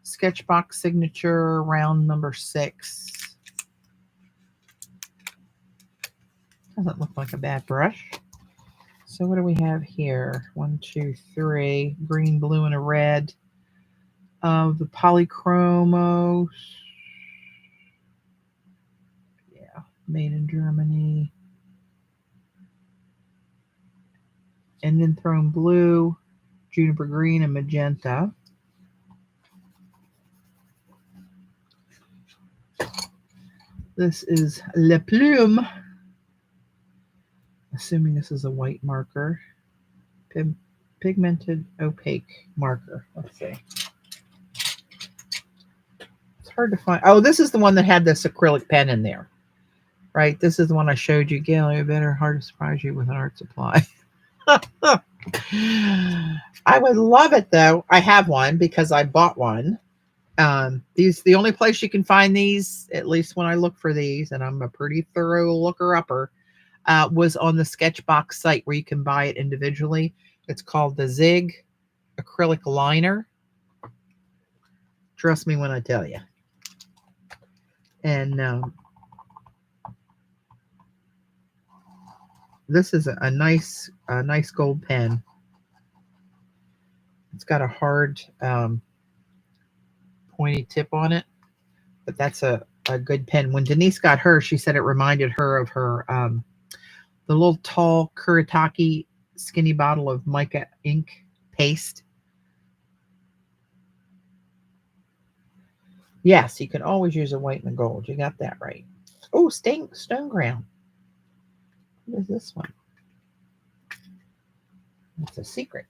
Sketchbox signature round number 6. Doesn't look like a bad brush. So what do we have here? 1, 2, 3. Green, blue, and a red. The Polychromos. Yeah, made in Germany. Endenthron blue, juniper green, and magenta. This is Le Plume. Assuming this is a white marker. Pigmented opaque marker. Let's see. It's hard to find. Oh, this is the one that had this acrylic pen in there. Right? This is the one I showed you. Gail, you better hard to surprise you with an art supply. I would love it though. I have one because I bought one. The only place you can find these, at least when I look for these, and I'm a pretty thorough looker-upper, was on the Sketchbox site where you can buy it individually. It's called the Zig acrylic liner. Trust me when I tell you. And this is a nice gold pen. It's got a hard pointy tip on it, but that's a good pen. When Denise got hers, she said it reminded her of her the little tall Kuretake skinny bottle of mica ink paste. Yes, you can always use a white and a gold. You got that right. Oh, stone ground. What is this one? It's a secret.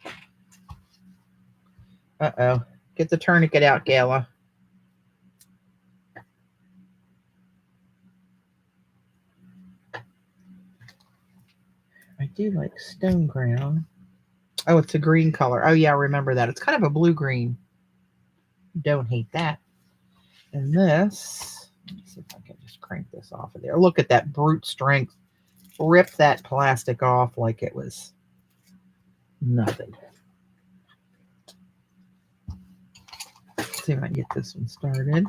Uh-oh. Get the tourniquet out, Gala. I do like stone ground. Oh, it's a green color. Oh, yeah, I remember that. It's kind of a blue-green. Don't hate that. And this, let me see if I can just crank this off of there. Look at that brute strength. Rip that plastic off like it was nothing. Let's see if I can get this one started.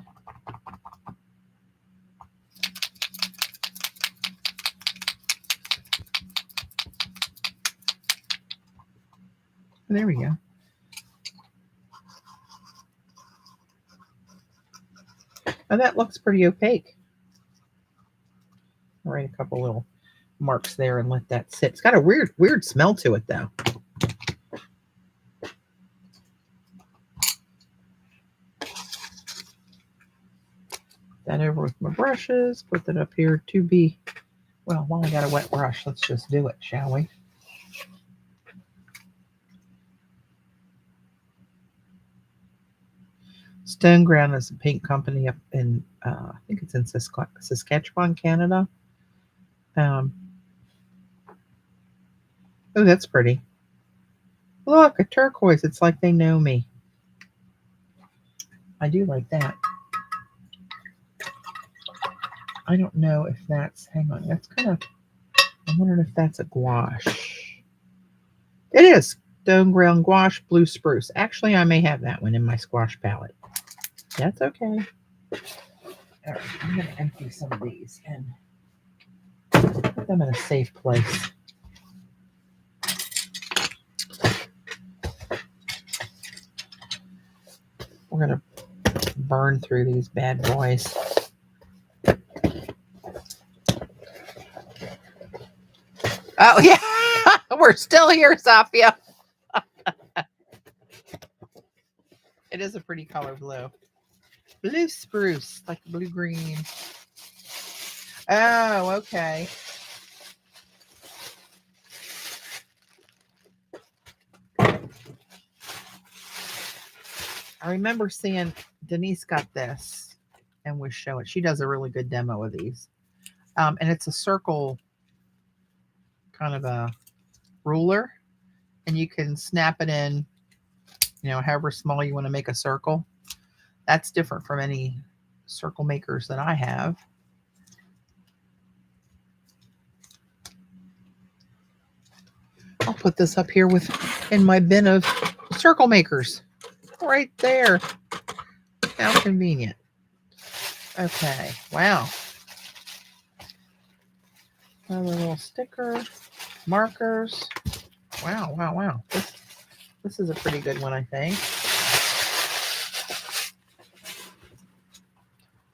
There we go. Oh, that looks pretty opaque. I'll write a couple little marks there and let that sit. It's got a weird smell to it, though. That over with my brushes. Put that up here to be, well, while I got a wet brush, let's just do it, shall we? Stone Ground is a paint company up in, I think it's in Saskatchewan, Canada. Oh, that's pretty. Look, a turquoise. It's like they know me. I do like that. I don't know if that's, hang on, that's kind of, I'm wondering if that's a gouache. It is. Stone Ground Gouache Blue Spruce. Actually, I may have that one in my squash palette. That's okay. All right, I'm going to empty some of these and put them in a safe place. We're going to burn through these bad boys. Oh, yeah. We're still here, Safia. It is a pretty color, blue. Blue spruce, like blue-green. Oh, okay. I remember seeing Denise got this and was showing. She does a really good demo of these. And it's a circle kind of a ruler. And you can snap it in, you know, however small you want to make a circle. That's different from any circle makers that I have. I'll put this up here in my bin of circle makers. Right there. How convenient. Okay. Wow. Another little sticker. Markers. Wow, wow, wow. This is a pretty good one, I think.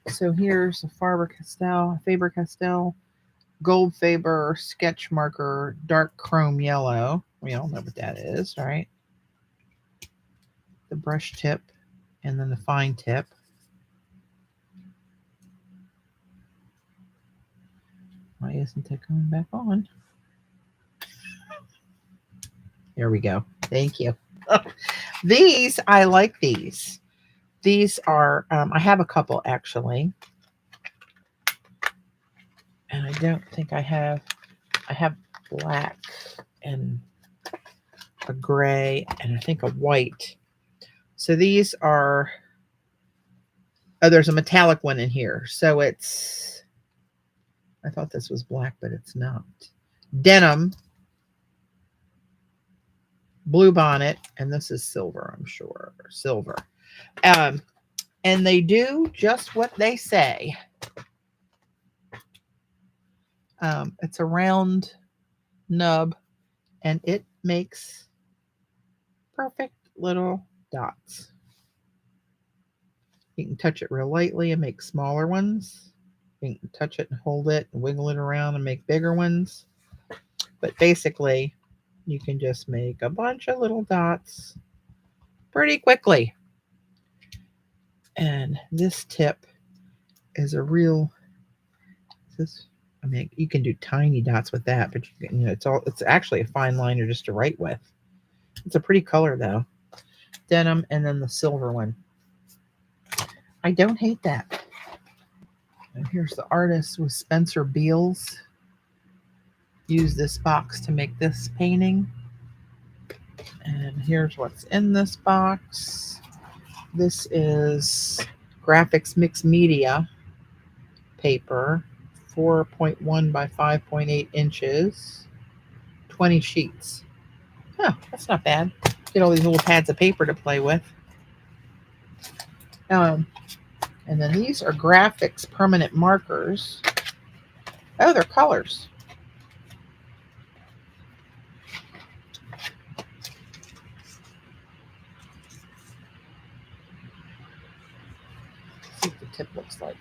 So here's a Faber-Castell Gold Faber sketch marker, dark chrome yellow. We all know what that is, right? The brush tip and then the fine tip. Why isn't it going back on? There we go. Thank you. These, I like these. These are, I have a couple actually. And I don't think I have black and a gray and I think a white. So these are, oh, there's a metallic one in here. So it's, I thought this was black, but it's not. Denim, blue bonnet, and this is silver, I'm sure. Silver. And they do just what they say. It's a round nub, and it makes perfect little dots. You can touch it real lightly and make smaller ones. You can touch it and hold it and wiggle it around and make bigger ones. But basically, you can just make a bunch of little dots pretty quickly. And this tip is a real, I mean, you can do tiny dots with that, but you can, it's actually a fine liner just to write with. It's a pretty color though. Denim and then the silver one. I don't hate that. And here's the artist with Spencer Beals. Use this box to make this painting. And here's what's in this box. This is Graphics Mixed Media paper, 4.1 by 5.8 inches, 20 sheets. Oh, that's not bad. Get all these little pads of paper to play with. And then these are graphics permanent markers. Oh, they're colors. see what the tip looks like.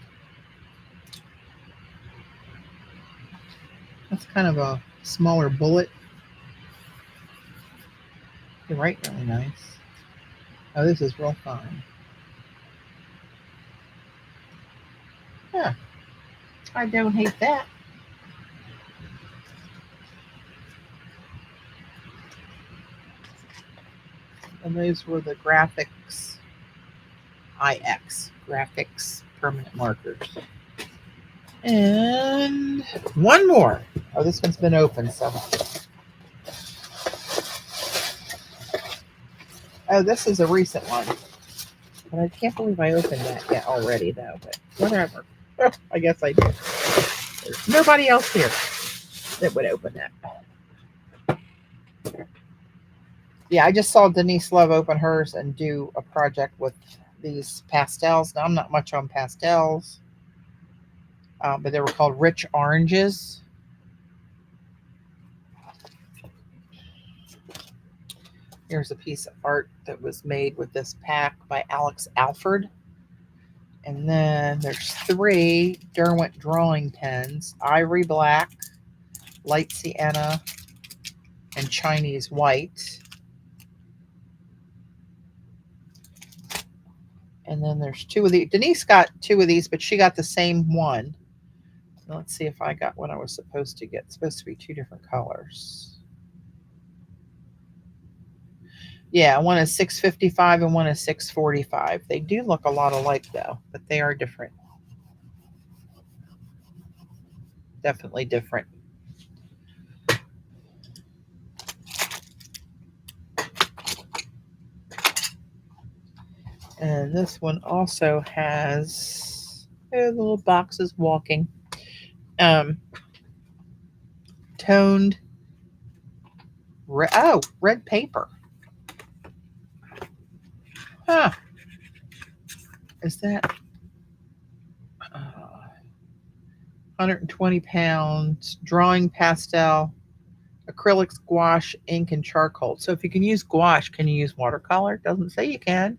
That's kind of a smaller bullet. You're right, really nice. Oh, this is real fine. Yeah, I don't hate that. And those were the graphics IX graphics permanent markers. And one more. Oh, this one's been open, so. Oh, this is a recent one. But I can't believe I opened that yet already, though. But whatever. I guess I did. There's nobody else here that would open that. Yeah, I just saw Denise Love open hers and do a project with these pastels. Now, I'm not much on pastels, but they were called Rich Oranges. Here's a piece of art that was made with this pack by Alex Alford. And then there's 3 Derwent drawing pens, Ivory Black, Light Sienna, and Chinese White. And then there's 2 of these. Denise got 2 of these, but she got the same one. Let's see if I got what I was supposed to get. It's supposed to be 2 different colors. Yeah, one is 655 and one is 645. They do look a lot alike, though, but they are different. Definitely different. And this one also has the little boxes walking. Toned red paper. Huh. Is that 120 pounds, drawing pastel, acrylic, gouache, ink, and charcoal. So if you can use gouache, can you use watercolor? It doesn't say you can.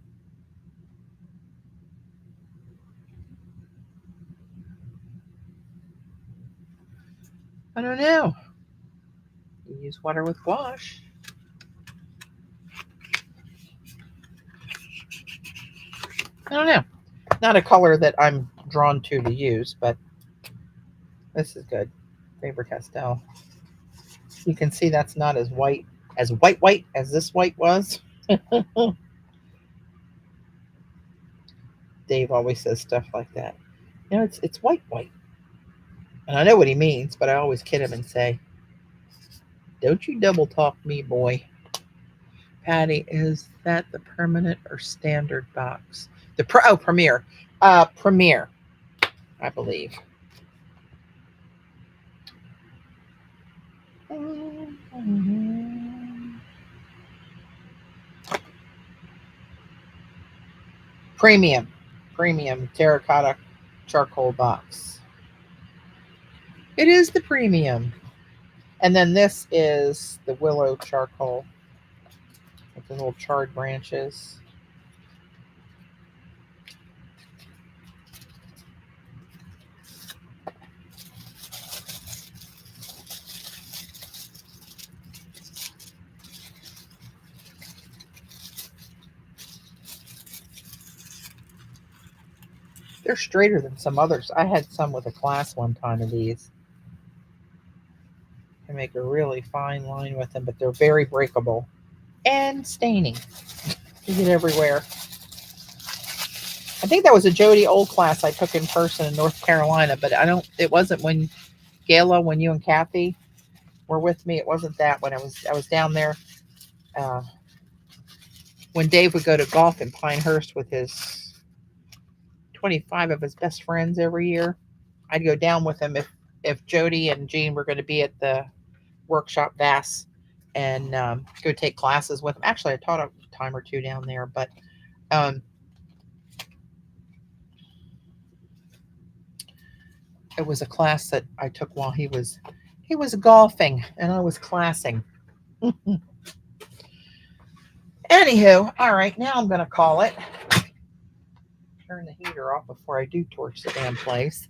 I don't know. You use water with gouache. I don't know. Not a color that I'm drawn to use, but this is good. Faber-Castell. You can see that's not as white as this white was. Dave always says stuff like that. You know, it's white. And I know what he means, but I always kid him and say, don't you double talk me, boy. Patty, is that the permanent or standard box? Premier. Premier, I believe. Premium terracotta charcoal box. It is the premium. And then this is the willow charcoal with the little charred branches. They're straighter than some others. I had some with a class one time of these. I make a really fine line with them, but they're very breakable and staining. You get everywhere. I think that was a Jody Old class I took in person in North Carolina, but it wasn't when Gayla, when you and Kathy were with me. It wasn't that when I was down there. When Dave would go to golf in Pinehurst with his 25 of his best friends every year, I'd go down with him if Jody and Jean were going to be at the workshop Vass and go take classes with him. Actually, I taught a time or 2 down there, but it was a class that I took while he was golfing and I was classing. Anywho, all right, now I'm going to call it. Turn turn the heater off before I do torch the damn place.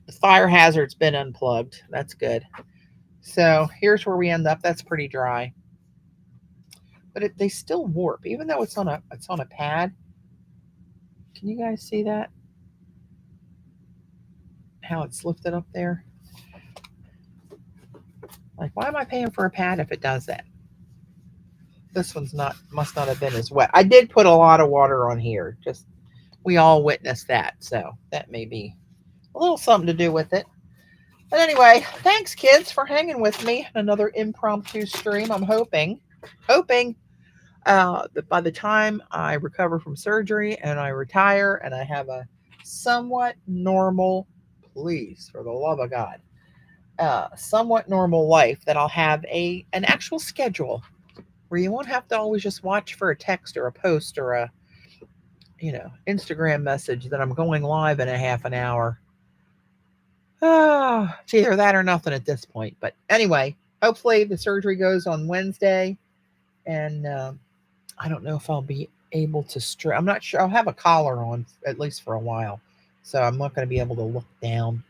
The fire hazard's been unplugged. That's good. So here's where we end up. That's pretty dry. But they still warp, even though it's on a pad. Can you guys see that? How it's lifted up there? Like, why am I paying for a pad if it does that? This one's must not have been as wet. I did put a lot of water on here. Just, we all witnessed that. So that may be a little something to do with it. But anyway, thanks kids for hanging with me. Another impromptu stream. I'm hoping that by the time I recover from surgery and I retire and I have a somewhat normal, please, for the love of God, somewhat normal life, that I'll have an actual schedule where you won't have to always just watch for a text or a post or a Instagram message that I'm going live in a half an hour. It's either that or nothing at this point. But anyway, hopefully the surgery goes on Wednesday, and I don't know if I'll be able to I'm not sure. I'll have a collar on at least for a while, so I'm not going to be able to look down.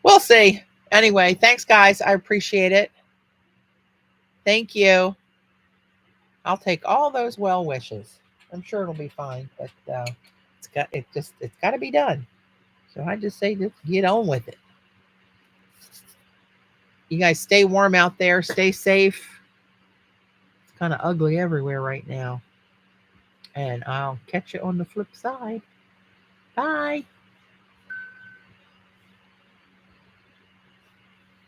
We'll see. Anyway, thanks guys. I appreciate it. Thank you. I'll take all those well wishes. I'm sure it'll be fine, but it's got to be done. So I just say, just get on with it. You guys stay warm out there. Stay safe. It's kind of ugly everywhere right now. And I'll catch you on the flip side. Bye.